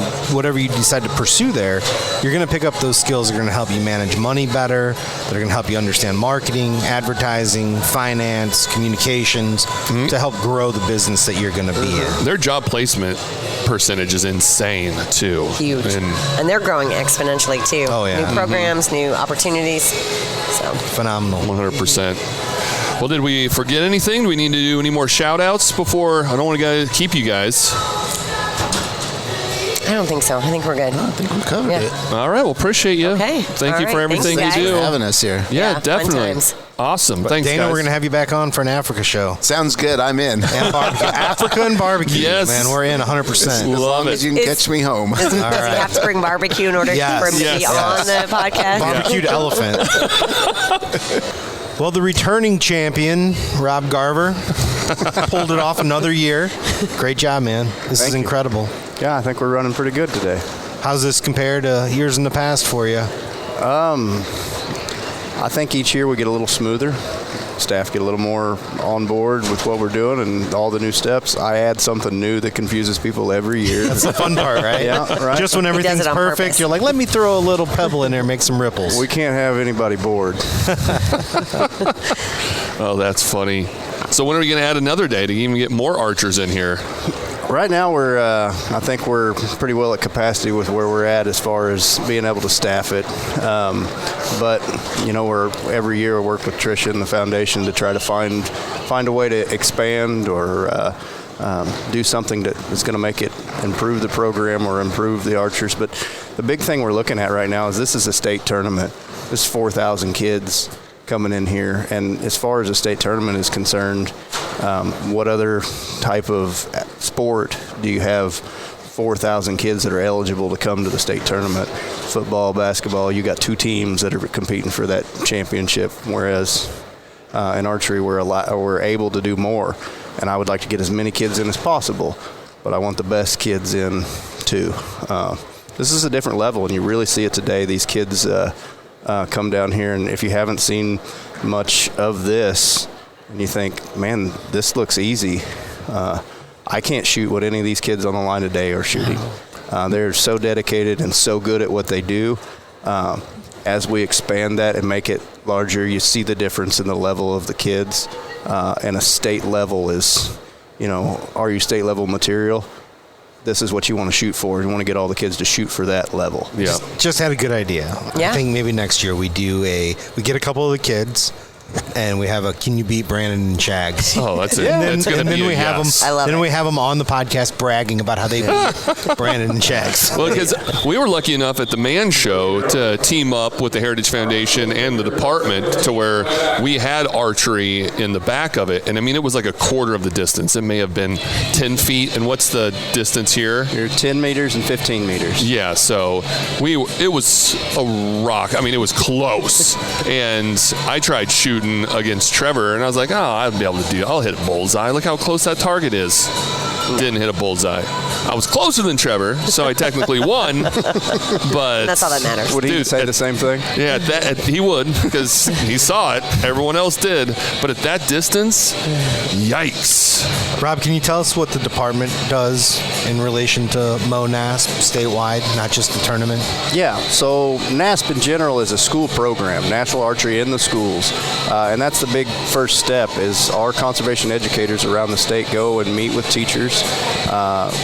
A: decide to pursue there, you're going to pick up those skills that are going to help you manage money better, that are going to help you understand marketing, advertising, finance, communications, to help grow the business that you're going to be in.
B: Their job placement percentage is insane too.
I: Huge. And they're growing exponentially too.
A: Oh, yeah.
I: New programs, new opportunities. So
A: phenomenal.
B: 100%. Well, did we forget anything? Do we need to do any more shout outs before? I don't want to keep you guys.
I: I don't think so. I think we're good.
J: I think we covered it.
B: All right. Well, appreciate you.
I: Okay.
B: Thank you for everything
I: Thanks,
B: you do.
J: Thanks for having us here.
B: Yeah, definitely.
I: Fun times.
B: Awesome. Thanks,
A: Dana,
B: guys.
A: we're going to have you back on for an Africa show.
J: Sounds good. I'm in.
A: And barbecue. Africa and barbecue.
B: Yes.
A: Man, we're in 100%.
J: As
B: Love
J: long
B: it.
J: as you can catch me home.
I: Does he have to bring barbecue in order for him to be on the podcast?
A: Barbecued elephant. Well, the returning champion, Rob Garver, pulled it off another year. Great job, man. This is incredible.
K: Yeah, I think we're running pretty good today.
A: How's this compare to years in the past for you?
K: I think each year we get a little smoother. Staff get a little more on board with what we're doing and all the new steps. I add something new that confuses people every year.
A: That's the fun part, right?
K: Yeah, right.
A: Just when everything's perfect,
I: purpose.
A: you're like, let me throw a little pebble in there and make some ripples.
K: We can't have anybody bored.
B: Oh, that's funny. So when are we going to add another day to even get more archers in here?
K: Right now, I think we're pretty well at capacity with where we're at as far as being able to staff it. But every year we work with Tricia and the foundation to try to find a way to expand or do something that is going to make it improve the program or improve the archers. But the big thing we're looking at right now is this is a state tournament. This is 4,000 kids coming in here, and as far as the state tournament is concerned, what other type of sport do you have 4,000 kids that are eligible to come to the state tournament? Football, basketball, you got 2 teams that are competing for that championship, whereas in archery we're able to do more. And I would like to get as many kids in as possible, but I want the best kids in too. This is a different level, and you really see it today. These kids come down here, and if you haven't seen much of this, and you think, man, this looks easy. I can't shoot what any of these kids on the line today are shooting. They're so dedicated and so good at what they do. As we expand that and make it larger, you see the difference in the level of the kids. And a state level is, are you state level material? This is what you want to shoot for. You want to get all the kids to shoot for that level.
B: Yeah.
A: Just had a good idea.
I: Yeah.
A: I think maybe next year we get a couple of the kids, and we have a Can You Beat Brandon and Shags?
B: Oh, that's it.
A: And then we have them.
I: I love
A: then
I: it.
A: we have them on the podcast bragging about how they beat Brandon and Shags.
B: Well, because we were lucky enough at the Man Show to team up with the Heritage Foundation and the department to where we had archery in the back of it. And I mean, it was like a quarter of the distance. It may have been 10 feet. And what's the distance here?
K: You're 10 meters and 15 meters.
B: Yeah, so it was a rock. I mean, it was close. And I tried shooting against Trevor, and I was like, I'll hit a bullseye. Look how close that target is. Didn't hit a bullseye. I was closer than Trevor, so I technically won, but
I: That's all that matters.
K: Would he say the same thing?
B: Yeah, he would, because he saw it. Everyone else did. But at that distance, yikes.
A: Rob, can you tell us what the department does in relation to MoNASP statewide, not just the tournament?
K: Yeah, so NASP in general is a school program, National Archery in the schools. And that's the big first step is our conservation educators around the state go and meet with teachers,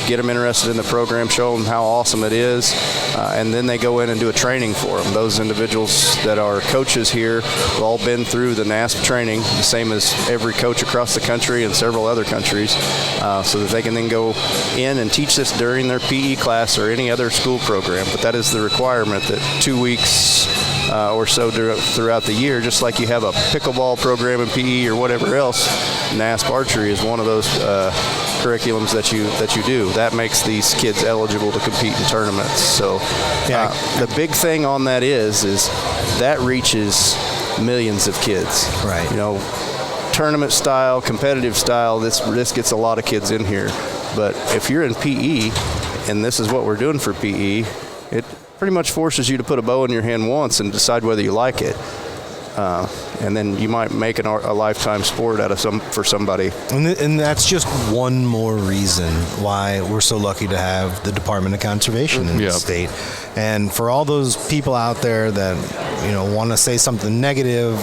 K: get them interested in the program, show them how awesome it is, and then they go in and do a training for them. Those individuals that are coaches here have all been through the NASP training, the same as every coach across the country and several other countries, so that they can then go in and teach this during their PE class or any other school program. But that is the requirement, that 2 weeks or so throughout the year, just like you have a pickleball program in PE or whatever else, NASP archery is one of those curriculums that you do. That makes these kids eligible to compete in tournaments. So the big thing on that is that reaches millions of kids.
A: Right.
K: Tournament style, competitive style, this gets a lot of kids in here. But if you're in PE, and this is what we're doing for PE, it pretty much forces you to put a bow in your hand once and decide whether you like it. and then you might make a lifetime sport out of for somebody.
A: And that's just one more reason why we're so lucky to have the Department of Conservation in the state. And for all those people out there that want to say something negative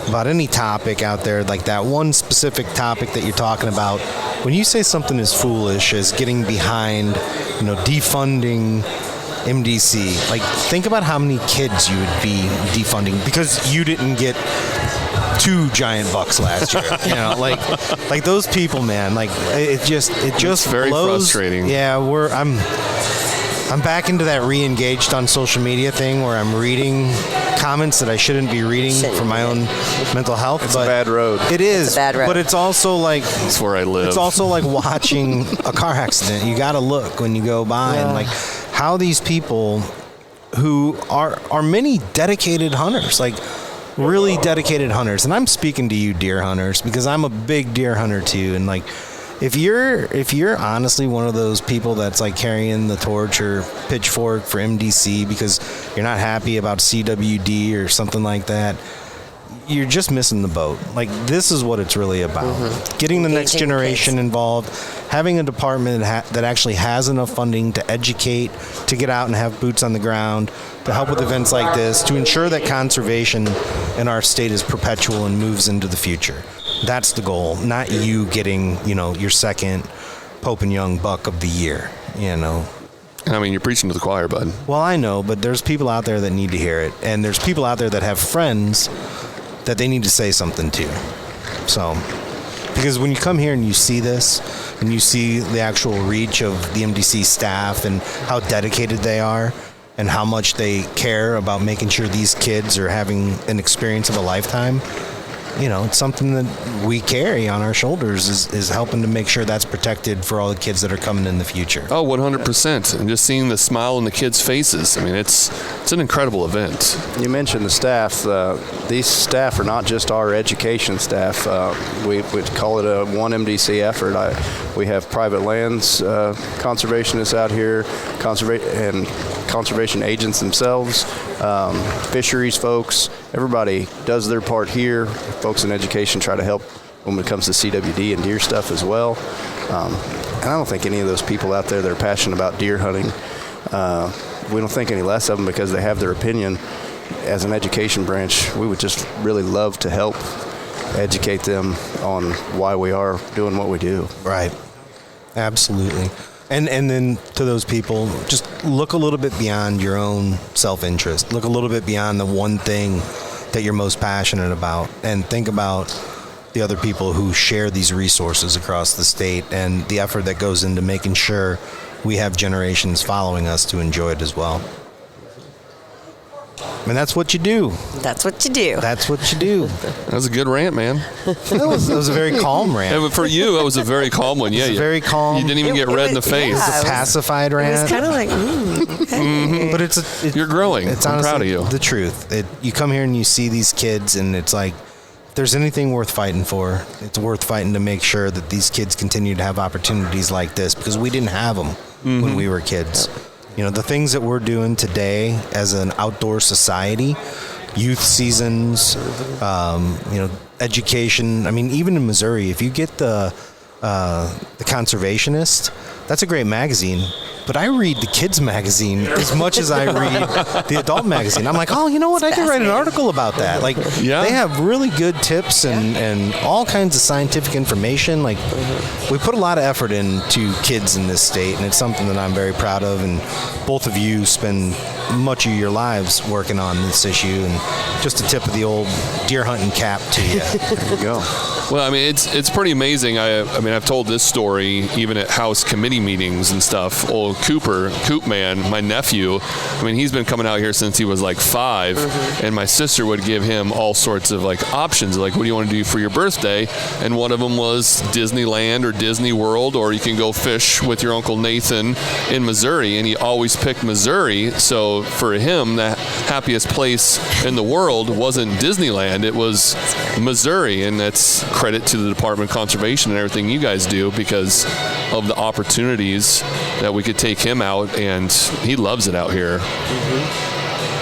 A: about any topic out there, like that one specific topic that you're talking about, when you say something as foolish as getting behind, defunding MDC, like think about how many kids you would be defunding because you didn't get 2 giant bucks last year. Like those people, man. Like it just
B: very
A: blows.
B: Frustrating.
A: Yeah, I'm back into that re-engaged on social media thing where I'm reading comments that I shouldn't be reading for my own mental health.
K: It's a bad road.
A: It is.
I: It's a bad road.
A: But it's also like
B: that's where I live.
A: It's also like watching a car accident. You got to look when you go by and like how these people who are many dedicated hunters, like really dedicated hunters. And I'm speaking to you deer hunters because I'm a big deer hunter too. And like if you're honestly one of those people that's like carrying the torch or pitchfork for MDC because you're not happy about CWD or something like that, you're just missing the boat. Like this is what it's really about. Getting the next generation involved, having a department that actually has enough funding to educate, to get out and have boots on the ground, to help with events like this, to ensure that conservation in our state is perpetual and moves into the future. That's the goal, not you getting, your second Pope and Young buck of the year,
B: I mean, you're preaching to the choir, bud.
A: Well, I know, but there's people out there that need to hear it, and there's people out there that have friends that they need to say something to. So, because when you come here and you see this, and you see the actual reach of the MDC staff and how dedicated they are, and how much they care about making sure these kids are having an experience of a lifetime, it's something that we carry on our shoulders is helping to make sure that's protected for all the kids that are coming in the future.
B: Oh, 100%. And just seeing the smile on the kids' faces. I mean, it's an incredible event.
K: You mentioned the staff. These staff are not just our education staff. We call it a one MDC effort. We have private lands conservationists out here, conservation agents themselves, fisheries folks. Everybody does their part here. Folks in education try to help when it comes to CWD and deer stuff as well. And I don't think any of those people out there that are passionate about deer hunting, we don't think any less of them because they have their opinion. As an education branch, we would just really love to help educate them on why we are doing what we do.
A: Right. Absolutely. And then to those people, just look a little bit beyond your own self-interest. Look a little bit beyond the one thing that you're most passionate about, and think about the other people who share these resources across the state and the effort that goes into making sure we have generations following us to enjoy it as well. And that's what you do.
I: That's what you do.
A: That's what you do.
B: That was a good rant, man.
A: That was a very calm rant.
B: Yeah, but for you, it was a very calm one. Yeah,
A: very calm.
B: You didn't even get red in the face.
A: It's a pacified rant.
I: It was kind of like,
B: Mm-hmm.
A: But
B: you're growing.
A: It's
B: I'm
A: honestly
B: proud of you.
A: The truth. You come here and you see these kids, and it's like, if there's anything worth fighting for, it's worth fighting to make sure that these kids continue to have opportunities like this, because we didn't have them when we were kids. The things that we're doing today as an outdoor society, youth seasons, education. I mean, even in Missouri, if you get the Conservationist, that's a great magazine. But I read the kids magazine as much as I read the adult magazine. I'm like, oh, you know what? I could write an article about that. Like, they have really good tips and all kinds of scientific information. Like, we put a lot of effort into kids in this state, and it's something that I'm very proud of. And both of you spend much of your lives working on this issue, and just a tip of the old deer hunting cap to you. There you go.
B: Well, I mean, it's pretty amazing. I mean, I've told this story even at House committee meetings and stuff. Old Coop man, my nephew, I mean, he's been coming out here since he was like 5, and my sister would give him all sorts of like options, like, what do you want to do for your birthday? And one of them was Disneyland or Disney World, or you can go fish with your Uncle Nathan in Missouri, and he always picked Missouri. So for him, the happiest place in the world wasn't Disneyland, it was Missouri, and that's credit to the Department of Conservation and everything you guys do, because of the opportunities that we could take him out, and he loves it out here.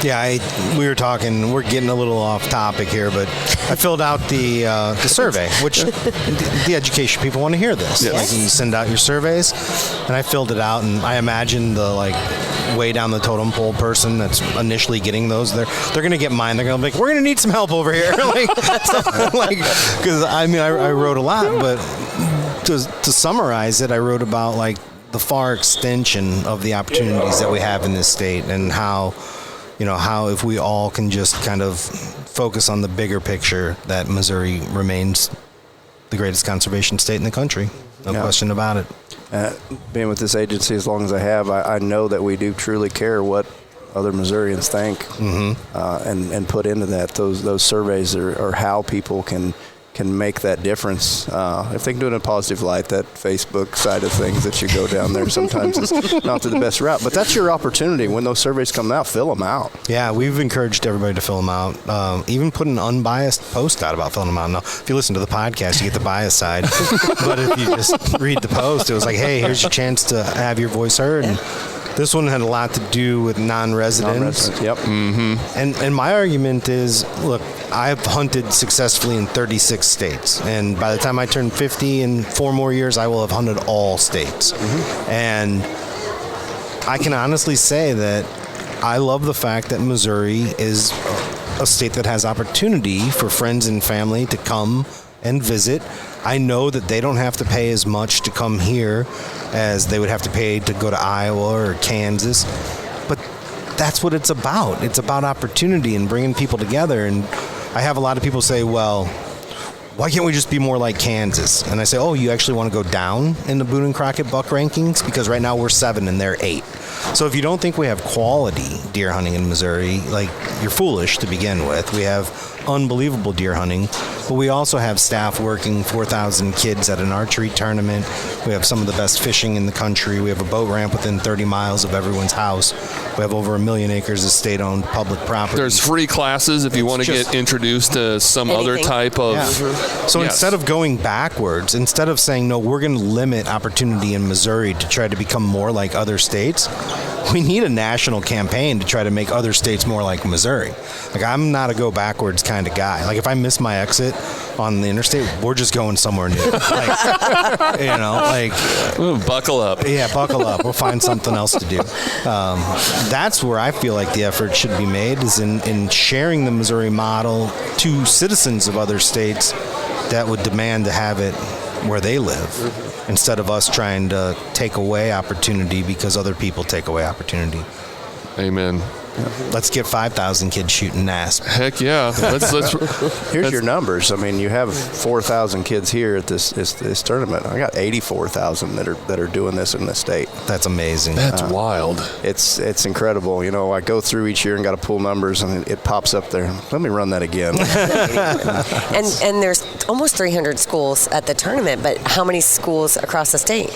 A: Yeah, we were talking. We're getting a little off topic here, but I filled out the survey, which the education people want to hear this.
B: Yes.
A: Like, you send out your surveys, and I filled it out, and I imagine the way down the totem pole person that's initially getting those, they're going to get mine. They're going to be like, we're going to need some help over here, because I wrote a lot, but to summarize it, I wrote about the far extension of the opportunities that we have in this state, and how if we all can just kind of focus on the bigger picture, that Missouri remains the greatest conservation state in the country. No question about it.
K: Being with this agency as long as I have, I know that we do truly care what other Missourians think, and put into that. Those surveys are how people can make that difference. If they can do it in a positive light, that Facebook side of things that you go down there sometimes is not the best route. But that's your opportunity. When those surveys come out, fill them out.
A: Yeah, we've encouraged everybody to fill them out. Even put an unbiased post out about filling them out. Now, if you listen to the podcast, you get the biased side. But if you just read the post, it was like, hey, here's your chance to have your voice heard. And this one had a lot to do with non-residents.
K: Yep.
A: Mm-hmm. And my argument is, look, I've hunted successfully in 36 states. And by the time I turn 50 in 4 more years, I will have hunted all states. Mm-hmm. And I can honestly say that I love the fact that Missouri is a state that has opportunity for friends and family to come and visit. I know that they don't have to pay as much to come here as they would have to pay to go to Iowa or Kansas. But that's what it's about. It's about opportunity and bringing people together. And I have a lot of people say, well, why can't we just be more like Kansas? And I say, oh, you actually want to go down in the Boone and Crockett buck rankings? Because right now we're 7 and they're 8. So if you don't think we have quality deer hunting in Missouri, you're foolish to begin with. We have unbelievable deer hunting, but we also have staff working 4,000 kids at an archery tournament. We have some of the best fishing in the country. We have a boat ramp within 30 miles of everyone's house. We have over 1 million acres of state-owned public property.
B: There's free classes if you want to get introduced to some other type of...
A: Yeah. So instead of going backwards, instead of saying, no, we're going to limit opportunity in Missouri to try to become more like other states, we need a national campaign to try to make other states more like Missouri. I'm not a go backwards kind of guy. If I miss my exit on the interstate, we're just going somewhere new.
B: Ooh, buckle up.
A: Yeah, buckle up. We'll find something else to do. That's where I feel like the effort should be made, is in sharing the Missouri model to citizens of other states that would demand to have it where they live, instead of us trying to take away opportunity because other people take away opportunity.
B: Amen.
A: Let's get 5,000 kids shooting NASP.
B: Heck yeah.
K: Here's your numbers. You have 4,000 kids here at this tournament. I got 84,000 that are doing this in the state.
A: That's amazing.
B: That's wild.
K: It's incredible. I go through each year and got to pull numbers, and it pops up there. Let me run that again.
I: And there's almost 300 schools at the tournament, but how many schools across the state?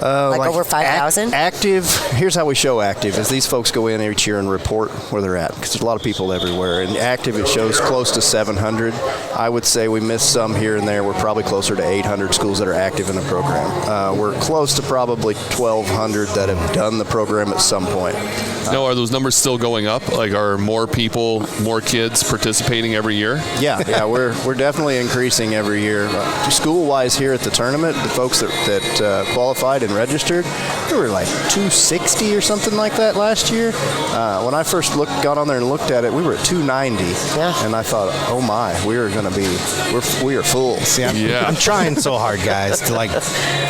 I: Over 5,000?
K: Active, here's how we show active, is these folks go in each year and report where they're at, because there's a lot of people everywhere. And active, it shows close to 700. I would say we missed some here and there. We're probably closer to 800 schools that are active in the program. We're close to probably 1,200 that have done the program at some point.
B: Now, are those numbers still going up? Are more people, more kids participating every year?
K: Yeah, we're definitely increasing every year. School-wise here at the tournament, the folks that qualified and registered, we were 260 or something like that last year. When I first got on there and looked at it, we were at 290.
I: Yeah.
K: And I thought, oh my, we are we are full.
A: See, I'm trying so hard, guys, to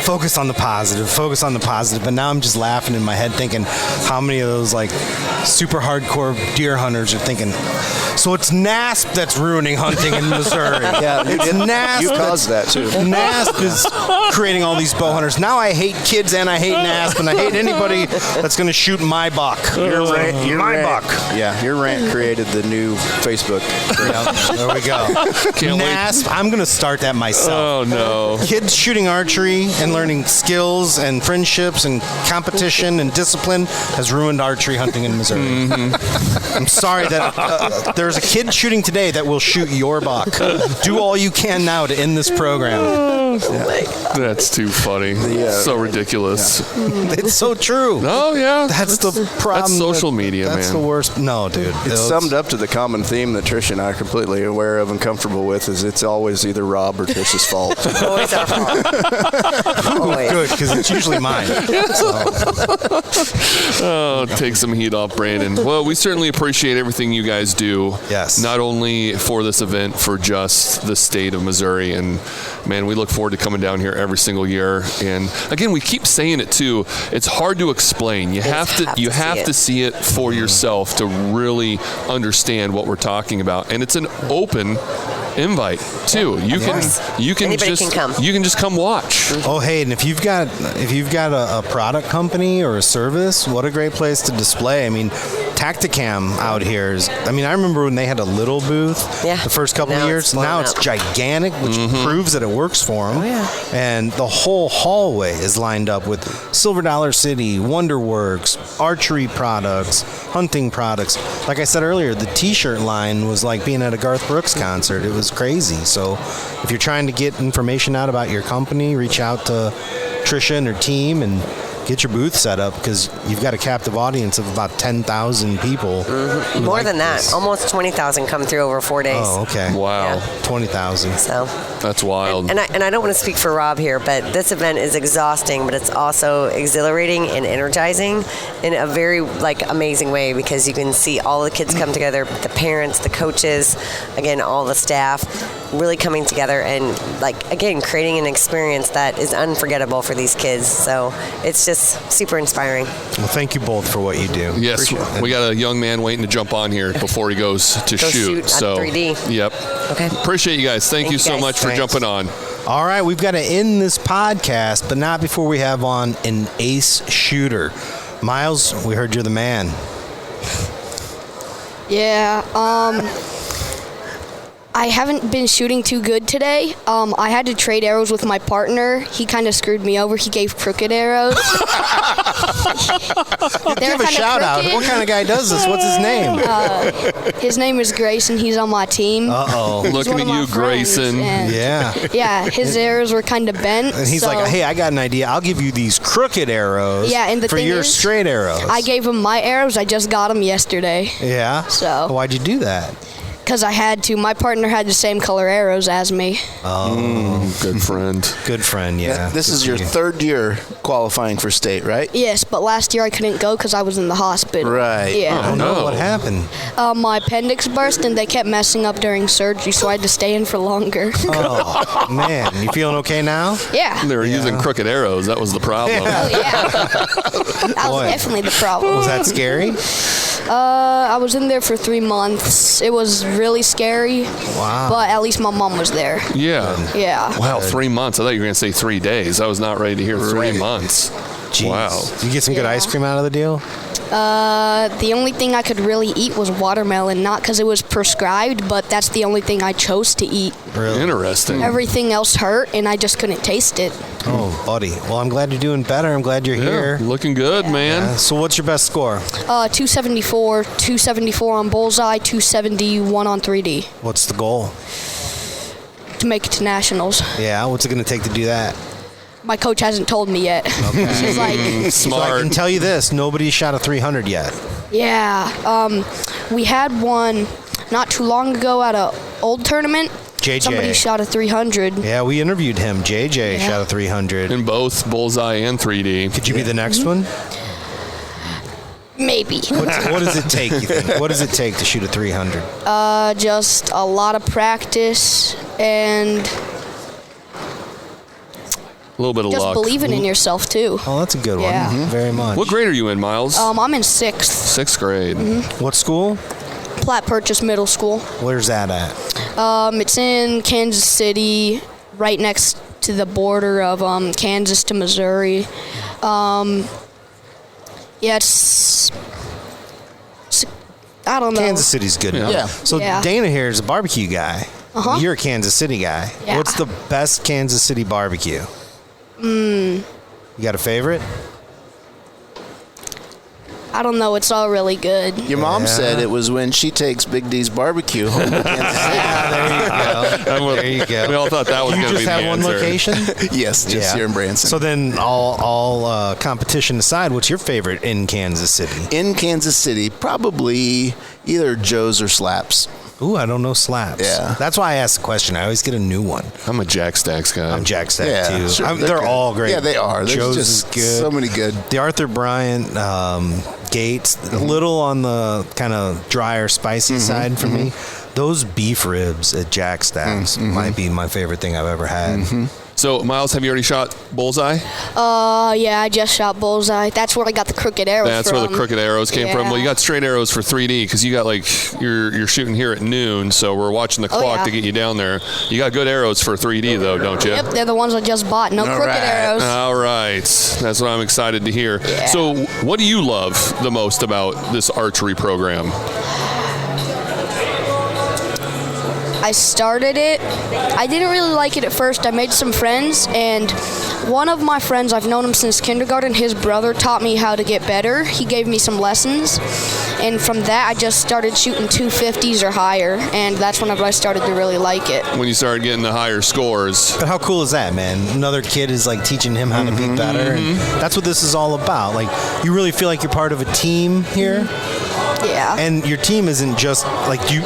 A: focus on the positive, but now I'm just laughing in my head thinking how many of those super hardcore deer hunters are thinking, so it's NASP that's ruining hunting in Missouri.
K: Yeah,
A: it's NASP.
K: You caused that too.
A: NASP is creating all these bow hunters. Now I hate kids and I hate NASP and I hate anybody that's going to shoot my buck.
K: Your
A: buck.
K: Yeah, your rant created the new Facebook.
A: There we go. NASP. I'm going to start that myself.
B: Oh no.
A: Kids shooting archery and learning skills and friendships and competition and discipline has ruined archery hunting in Missouri. Mm-hmm. I'm sorry that there's a kid shooting today that will shoot your buck. Do all you can now to end this program.
B: That's too funny. So ridiculous.
A: It's so true.
B: Oh, yeah.
A: That's the problem.
B: That's social media,
A: That's
B: man.
A: the worst. No, dude.
K: It's summed up to the common theme that Tricia and I are completely aware of and comfortable with is it's always either Rob or Tricia's fault.
I: Always our fault. Always.
A: Good, because it's usually mine.
B: Oh, take some heat off Brandon. Well, we certainly appreciate everything you guys do.
A: Yes.
B: Not only for this event, for just the state of Missouri. And, man, we look forward to coming down here every single year. And, again, we keep saying it, too. It's hard to explain. You have to see it for yourself to really understand what we're talking about. And it's an open invite too. You can just come watch.
A: Oh, hey, and if you've got a product company or a service, what a great place to display. I mean, Tacticam out here is, I mean, I remember when they had a little booth the first couple of years. Now it's gigantic, which proves that it works for them.
I: Oh, yeah.
A: And the whole hallway is lined up with Silver Dollar City, Wonderworks, archery products, hunting products. Like I said earlier, the t-shirt line was like being at a Garth Brooks concert. It was crazy. So if you're trying to get information out about your company, reach out to Tricia and her team and get your booth set up, because you've got a captive audience of about 10,000 people.
I: More than that.
A: This.
I: Almost 20,000 come through over 4 days.
A: Oh, okay.
B: Wow.
I: Yeah.
A: 20,000.
I: So
B: that's wild.
I: And I don't want to speak for Rob here, but this event is exhausting, but it's also exhilarating and energizing in a very amazing way, because you can see all the kids come together, the parents, the coaches, again, all the staff really coming together and again creating an experience that is unforgettable for these kids. So it's just super inspiring.
A: Well, thank you both for what you do.
B: Yes, we got a young man waiting to jump on here before he goes to shoot. So
I: 3D.
B: Yep.
I: Okay.
B: Appreciate you guys. Thank you so much for jumping on.
A: All right, we've got to end this podcast, but not before we have on an ace shooter. Miles, we heard you're the man.
C: Yeah, I haven't been shooting too good today. I had to trade arrows with my partner. He kind of screwed me over. He gave crooked arrows.
A: Give a shout out. What kind of guy does this? What's his name?
C: His name is Grayson. He's on my team.
A: Uh-oh.
B: Looking at you, Grayson.
A: Yeah.
C: Yeah, his arrows were kind of bent.
A: And he's like, hey, I got an idea. I'll give you these crooked arrows for your straight arrows.
C: I gave him my arrows. I just got them yesterday.
A: Yeah?
C: So.
A: Why'd you do that?
C: Because I had to. My partner had the same color arrows as me.
A: Oh,
B: good friend.
A: Good friend, yeah.
J: This is your third year qualifying for state, right?
C: Yes, but last year I couldn't go because I was in the hospital.
J: Right.
C: Yeah.
A: Oh, no. What happened?
C: My appendix burst and they kept messing up during surgery, so I had to stay in for longer.
A: Oh, man. You feeling okay now?
C: Yeah.
B: They were using crooked arrows. That was the problem.
C: Oh, yeah. That was definitely the problem.
A: Was that scary?
C: I was in there for 3 months. It was really scary.
A: Wow.
C: But at least my mom was there.
B: Yeah.
C: Yeah.
B: Wow, 3 months. I thought you were going to say 3 days. I was not ready to hear 3 months.
A: Jeez.
B: Wow.
A: Did you get some good ice cream out of the deal?
C: The only thing I could really eat was watermelon, not because it was prescribed, but that's the only thing I chose to eat.
A: Really?
B: Interesting.
C: Everything else hurt, and I just couldn't taste it.
A: Oh, buddy. Well, I'm glad you're doing better. I'm glad you're here.
B: Looking good, man.
A: Yeah. So what's your best score?
C: 274 on bullseye, 271 on 3D.
A: What's the goal?
C: To make it to nationals.
A: Yeah, what's it going to take to do that?
C: My coach hasn't told me yet.
A: Okay.
C: She's like,
B: Smart.
A: So I can tell you this, nobody shot a 300 yet.
C: yeah. We had one not too long ago at a old tournament.
A: JJ.
C: Somebody shot a 300.
A: Yeah, we interviewed him. JJ shot a 300.
B: In both bullseye and 3D.
A: Could you be the next one?
C: Maybe.
A: What does it take, you think? What does it take to shoot a 300?
C: Just a lot of practice and
B: A little bit of
C: just
B: luck.
C: believing in yourself, too.
A: Oh, that's a good one.
C: Yeah.
A: Very much.
B: What grade are you in, Miles?
C: I'm in 6th.
B: 6th grade.
A: What school?
C: Platte Purchase Middle School.
A: Where's that at?
C: It's in Kansas City, right next to the border of Kansas to Missouri. It's I don't know.
A: Kansas City's good enough.
J: Yeah.
A: So
C: Yeah.
A: Dana here is a barbecue guy.
C: Uh-huh.
A: You're a Kansas City guy.
C: Yeah.
A: What's the best Kansas City barbecue? You got a favorite?
C: I don't know. It's all really good.
J: Your mom said it was when she takes Big D's barbecue home to Kansas City.
A: There you go.
B: We all thought that was going to be the answer.
A: You just have one location?
J: Yes, just here in Branson.
A: So then, all competition aside, what's your favorite in Kansas City?
J: In Kansas City, probably either Joe's or Slaps.
A: Ooh, I don't know Slaps.
J: Yeah.
A: That's why I asked the question. I always get a new one.
B: I'm a Jack Stacks guy.
A: I'm Jack Stack, too.
J: Sure,
A: they're all great.
J: Yeah, they are. There's
A: Joe's
J: just
A: is good.
J: so many good.
A: The Arthur Bryant Gates, a little on the kind of drier, spicy side for me. Those beef ribs at Jack Stacks might be my favorite thing I've ever had.
B: So, Miles, have you already shot bullseye?
C: Yeah, I just shot bullseye. That's where I got the crooked arrows
B: That's
C: from.
B: where the crooked arrows came from. Well, you got straight arrows for 3D because you got you're shooting here at noon, so we're watching the clock to get you down there. You got good arrows for 3D though, don't you?
C: Yep, they're the ones I just bought. No crooked arrows.
B: All right, that's what I'm excited to hear.
C: Yeah.
B: So, what do you love the most about this archery program?
C: I started it. I didn't really like it at first. I made some friends, and one of my friends, I've known him since kindergarten, his brother taught me how to get better. He gave me some lessons, and from that, I just started shooting 250s or higher, and that's whenever I started to really like it.
B: When you started getting the higher scores.
A: But how cool is that, man? Another kid is like teaching him how to be better, and that's what this is all about. Like, you really feel like you're part of a team here.
C: Yeah.
A: And your team isn't just like you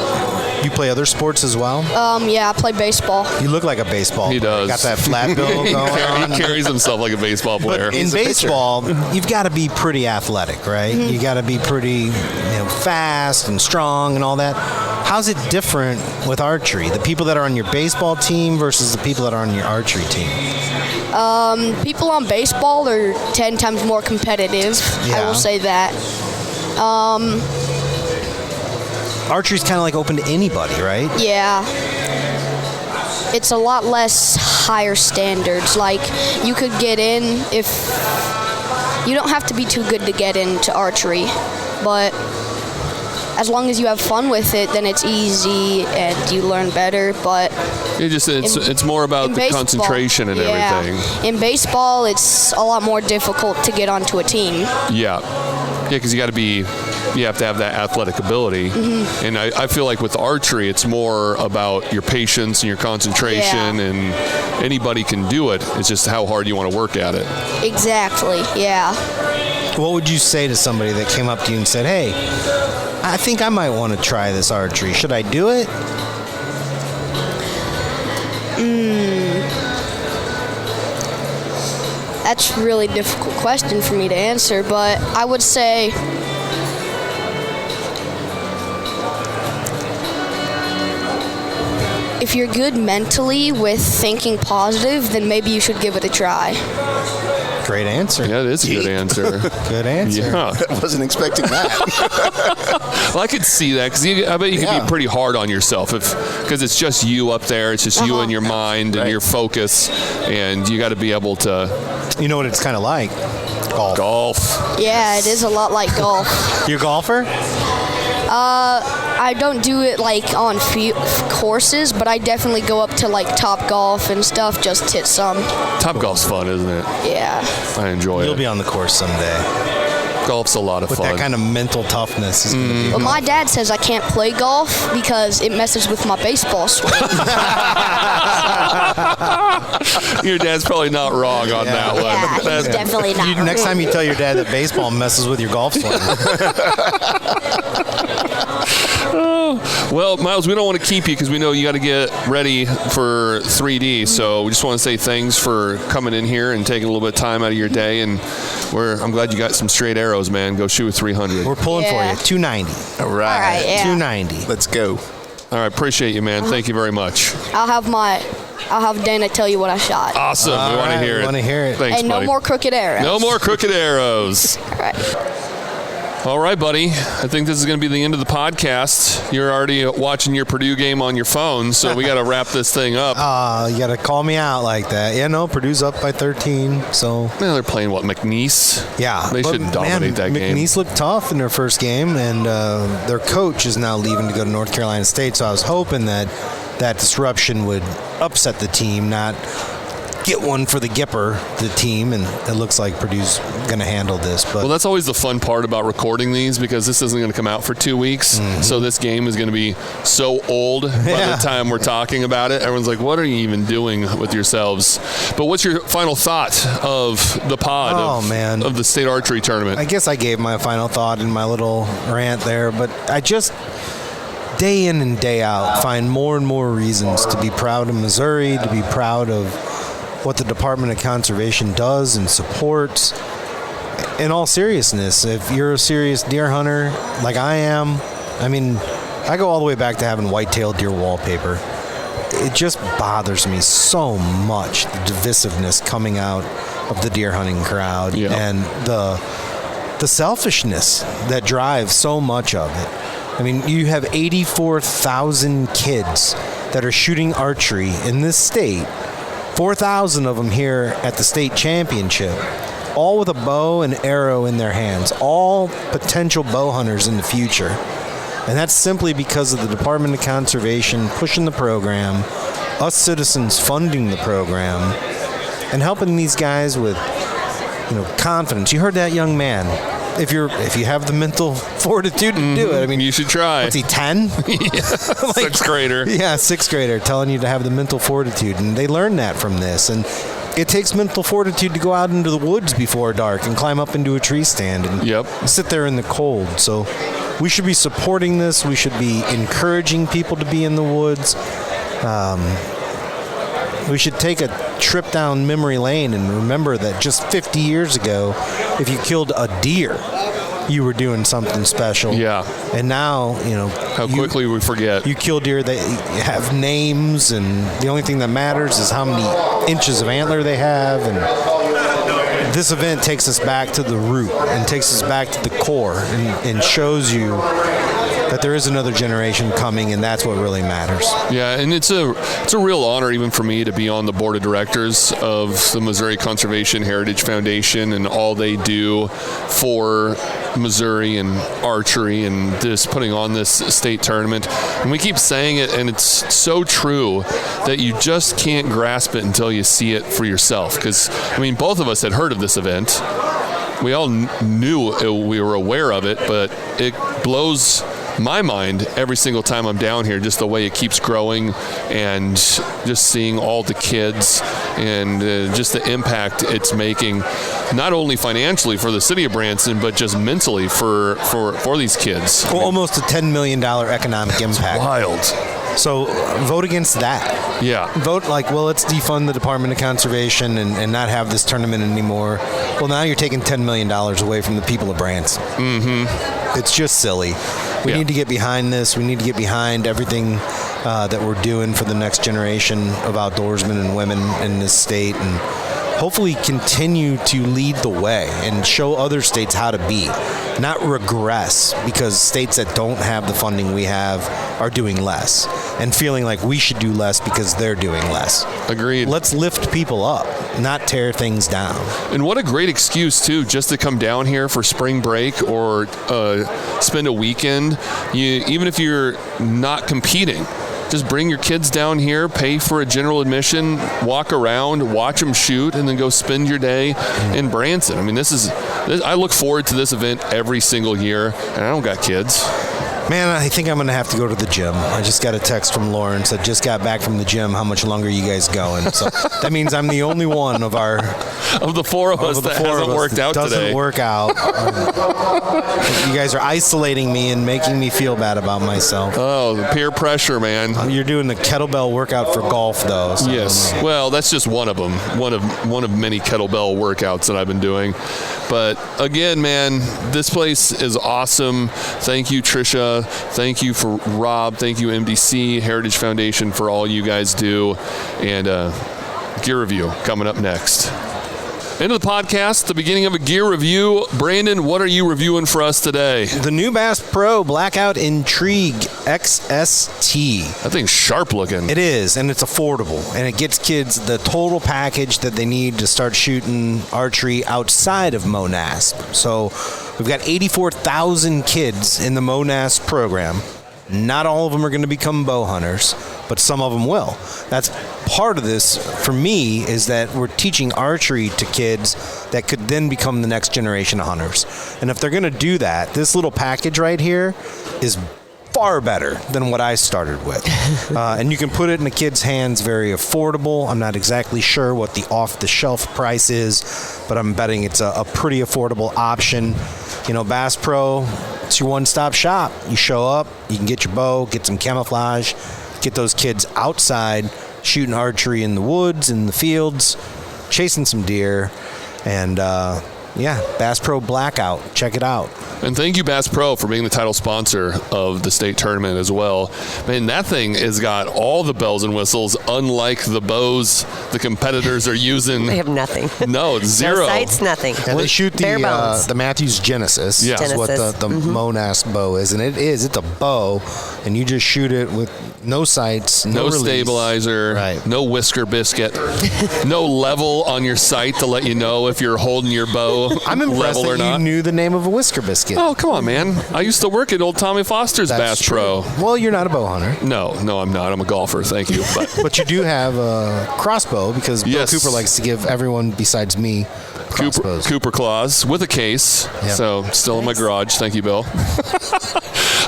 A: play other sports as well?
C: Yeah, I play baseball.
A: You look like a baseball player.
B: He does.
A: Got that flat bill going on.
B: He carries himself like a baseball player.
A: But in baseball, you've got to be pretty athletic, right? You got to be pretty fast and strong and all that. How's it different with archery? The people that are on your baseball team versus the people that are on your archery team?
C: People on baseball are 10 times more competitive. I will say that.
A: Archery's kind of like open to anybody, right?
C: Yeah. It's a lot less higher standards. Like, you could get in if... You don't have to be too good to get into archery, but as long as you have fun with it, then it's easy and you learn better. But
B: it's more about the baseball, concentration and everything.
C: In baseball, it's a lot more difficult to get onto a team.
B: Yeah, because you have to have that athletic ability. And I feel like with archery, it's more about your patience and your concentration, and anybody can do it. It's just how hard you want to work at it.
C: Exactly, yeah.
A: What would you say to somebody that came up to you and said, hey, I think I might want to try this archery. Should I do it?
C: That's a really difficult question for me to answer, but I would say if you're good mentally with thinking positive, then maybe you should give it a try.
A: Great answer.
B: Yeah, it is a good answer.
A: Good answer.
B: Yeah.
J: I wasn't expecting that.
B: Well, I could see that because I bet you could be pretty hard on yourself because it's just you up there. It's just you and your mind and your focus, and you got to be able to.
A: You know what it's kind of like? Golf.
C: Yeah, it is a lot like golf.
A: You a golfer?
C: I don't do it like on courses, but I definitely go up to like Top Golf and stuff just to hit some.
B: Top Golf's fun, isn't it?
C: Yeah.
B: I enjoy it.
A: You'll be on the course someday.
B: Golf's a lot of
A: fun. With that kind of mental toughness. Is gonna be
C: Well, my dad says I can't play golf because it messes with my baseball swing.
B: Your dad's probably not wrong on that one.
C: Yeah, he's definitely not wrong.
A: Next time you tell your dad that baseball messes with your golf swing.
B: Well, Miles, we don't want to keep you because we know you got to get ready for 3D. So we just want to say thanks for coming in here and taking a little bit of time out of your day. And I'm glad you got some straight arrows, man. Go shoot with 300.
A: We're pulling for you. 290.
J: All right.
A: 290.
J: Let's go.
B: All right. Appreciate you, man. Thank you very much.
C: I'll have Dana tell you what I shot.
B: Awesome. We want to hear it.
A: Want to hear it.
B: Thanks,
C: and
B: buddy.
C: no more crooked arrows.
B: No more crooked arrows.
C: All right.
B: All right, buddy. I think this is going to be the end of the podcast. You're already watching your Purdue game on your phone, so we got to wrap this thing up.
A: You got to call me out like that. Yeah, no, Purdue's up by 13. So
B: they're playing McNeese?
A: Yeah,
B: they should dominate that game.
A: McNeese looked tough in their first game, and their coach is now leaving to go to North Carolina State. So I was hoping that disruption would upset the team, not get one for the Gipper, the team, and it looks like Purdue's going to handle this. But
B: well, that's always the fun part about recording these, because this isn't going to come out for 2 weeks. Mm-hmm. So this game is going to be so old by the time we're talking about it. Everyone's like, what are you even doing with yourselves? But what's your final thought of the pod of the state archery tournament?
A: I guess I gave my final thought in my little rant there, but I just, day in and day out, find more and more reasons to be proud of Missouri, to be proud of what the Department of Conservation does and supports. In all seriousness, if you're a serious deer hunter like I am, I mean, I go all the way back to having white-tailed deer wallpaper. It just bothers me so much, the divisiveness coming out of the deer hunting crowd and the selfishness that drives so much of it. I mean, you have 84,000 kids that are shooting archery in this state, 4,000 of them here at the state championship, all with a bow and arrow in their hands, all potential bow hunters in the future. And that's simply because of the Department of Conservation pushing the program, us citizens funding the program, and helping these guys with, confidence. You heard that young man. If you have the mental fortitude to do it, I mean,
B: you should try.
A: What's he, 10?
B: Sixth grader.
A: Yeah, sixth grader telling you to have the mental fortitude, and they learn that from this. And it takes mental fortitude to go out into the woods before dark and climb up into a tree stand and sit there in the cold. So we should be supporting this. We should be encouraging people to be in the woods. We should take a trip down memory lane and remember that just 50 years ago, if you killed a deer, you were doing something special.
B: Yeah.
A: And now,
B: how quickly we forget.
A: You kill deer that have names, and the only thing that matters is how many inches of antler they have. And this event takes us back to the root and takes us back to the core and shows you that there is another generation coming, and that's what really matters.
B: Yeah, and it's a real honor even for me to be on the board of directors of the Missouri Conservation Heritage Foundation and all they do for Missouri and archery and just putting on this state tournament. And we keep saying it, and it's so true that you just can't grasp it until you see it for yourself. Because, both of us had heard of this event. We all knew we were aware of it, but it blows my mind every single time I'm down here, just the way it keeps growing and just seeing all the kids and just the impact it's making, not only financially for the city of Branson, but just mentally for these kids.
A: Well, almost a $10 million economic impact.
B: Wild.
A: So vote against that.
B: Yeah.
A: Vote let's defund the Department of Conservation and not have this tournament anymore. Well, now you're taking $10 million away from the people of Branson. Mm-hmm. It's just silly. We need to get behind this. We need to get behind everything that we're doing for the next generation of outdoorsmen and women in this state, and hopefully continue to lead the way and show other states how to be, not regress because states that don't have the funding we have are doing less and feeling like we should do less because they're doing less.
B: Agreed.
A: Let's lift people up, not tear things down.
B: And what a great excuse, too, just to come down here for spring break or spend a weekend. Even if you're not competing, just bring your kids down here, pay for a general admission, walk around, watch them shoot, and then go spend your day in Branson. I look forward to this event every single year, and I don't got kids.
A: Man, I think I'm going to have to go to the gym. I just got a text from Lauren, said, just got back from the gym. How much longer are you guys going? So that means I'm the only one of
B: the four of us that hasn't worked out today.
A: Doesn't work out. You guys are isolating me and making me feel bad about myself.
B: Oh, the peer pressure, man.
A: You're doing the kettlebell workout for golf, though. So.
B: Yes. Well, that's just one of them. One of many kettlebell workouts that I've been doing. But again, man, this place is awesome. Thank you, Tricia. Thank you for Rob. Thank you, MDC Heritage Foundation, for all you guys do. And gear review coming up next. Into the podcast, the beginning of a gear review. Brandon, what are you reviewing for us today?
A: The new Bass Pro Blackout Intrigue XST.
B: That thing's sharp looking.
A: It is, and it's affordable. And it gets kids the total package that they need to start shooting archery outside of MoNASP. So we've got 84,000 kids in the MoNASP program. Not all of them are going to become bow hunters, but some of them will. That's part of this for me, is that we're teaching archery to kids that could then become the next generation of hunters. And if they're going to do that, this little package right here is far better than what I started with. And you can put it in a kid's hands very affordable. I'm not exactly sure what the off-the-shelf price is, but I'm betting it's a pretty affordable option. You know, Bass Pro, it's your one-stop shop. You show up, you can get your bow, get some camouflage, get those kids outside shooting archery in the woods, in the fields, chasing some deer, and Bass Pro Blackout. Check it out.
B: And thank you, Bass Pro, for being the title sponsor of the state tournament as well. Man, that thing has got all the bells and whistles, unlike the bows the competitors are using.
I: They have nothing.
B: No, zero.
I: No sights, nothing.
A: And they shoot the Matthews Genesis.
B: Yeah.
A: That's what the MoNASP bow is. And it's a bow, and you just shoot it with no sights, no release.
B: Stabilizer,
A: right.
B: No whisker biscuit, no level on your sight to let you know if you're holding your bow
A: I'm impressed
B: level or
A: that
B: not.
A: you knew the name of a whisker biscuit.
B: Oh, come on, man. I used to work at old Tommy Foster's Bass Pro.
A: Well, you're not a bow hunter.
B: No, I'm not. I'm a golfer. Thank you.
A: But you do have a crossbow, because Bill
B: Yes.
A: Cooper likes to give everyone besides me crossbows.
B: Cooper claws with a case.
A: Yep.
B: So still in my garage. Thank you, Bill.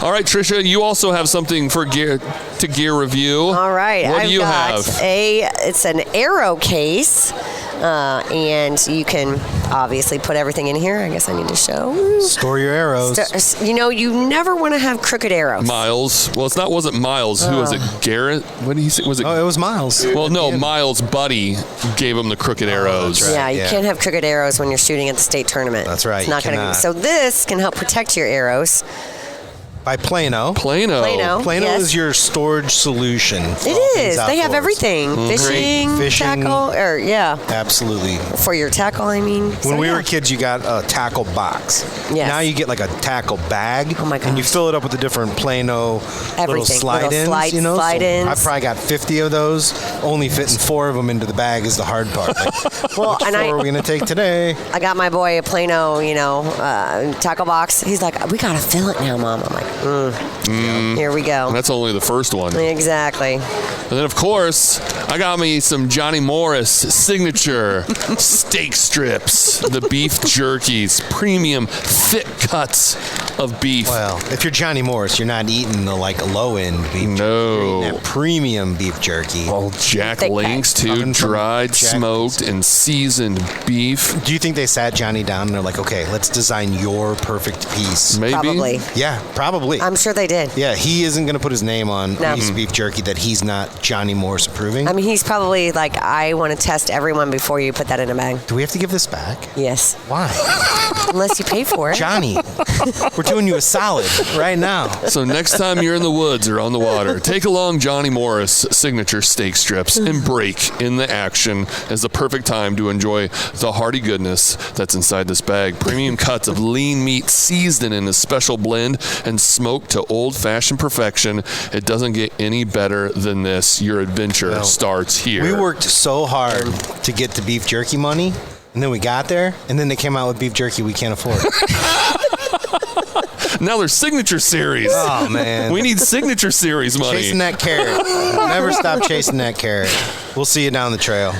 B: All right, Tricia, you also have something for gear review.
I: All right,
B: What do you have?
I: It's an arrow case, and you can obviously put everything in here. I guess I need to show.
A: Store your arrows.
I: You never want to have crooked arrows.
B: Miles. Well, wasn't Miles. Who was it? Garrett? What did he say? Was it?
A: Oh, it was Miles.
B: Well, no, Miles' buddy gave him the crooked arrows.
A: Right.
I: Yeah, you can't have crooked arrows when you're shooting at the state tournament.
A: That's right,
I: It's not
A: you
I: going to.
A: cannot.
I: So this can help protect your arrows.
A: By Plano.
I: Plano, yes.
A: is your storage solution.
I: It is. They have everything. Fishing, tackle,
A: Absolutely.
I: For your tackle, I mean.
A: When we were kids, you got a tackle box.
I: Yes.
A: Now you get like a tackle bag.
I: Oh my gosh.
A: And you fill it up with the different Plano little
I: Everything.
A: slide-ins.
I: Little slide-ins.
A: I probably got 50 of those. Only fitting 4 of them into the bag is the hard part.
I: Well,
A: which 4 are we going to take today?
I: I got my boy a Plano, tackle box. He's like, we got to fill it now, Mom. I'm like, here we go.
B: And that's only the first one.
I: Exactly.
B: And then, of course, I got me some Johnny Morris signature steak strips, the beef jerkies, premium thick cuts of beef.
A: Well, if you're Johnny Morris, you're not eating the low-end beef jerky. You're eating that premium beef jerky.
B: Well, Jack Link's too, dried, smoked, and seasoned beef.
A: Do you think they sat Johnny down and they're like, okay, let's design your perfect piece?
B: Maybe.
I: Probably.
A: Yeah, probably.
I: I'm sure they did.
A: Yeah, he isn't going to put his name on
I: No.
A: a piece of beef jerky that he's not Johnny Morris approving.
I: I mean, he's probably like, I want to test everyone before you put that in a bag.
A: Do we have to give this back?
I: Yes.
A: Why?
I: Unless you pay for it.
A: Johnny, we're doing you a solid right now.
B: So next time you're in the woods or on the water, take along Johnny Morris signature steak strips and break in the action as the perfect time to enjoy the hearty goodness that's inside this bag. Premium cuts of lean meat seasoned in a special blend and smoked to old-fashioned perfection. It doesn't get any better than this. Your adventure starts here.
A: We worked so hard to get the beef jerky money, and then we got there, and then they came out with beef jerky we can't afford.
B: Now there's signature series.
A: Oh, man.
B: We need signature series money.
A: Chasing that carrot. Never stop chasing that carrot. We'll see you down the trail.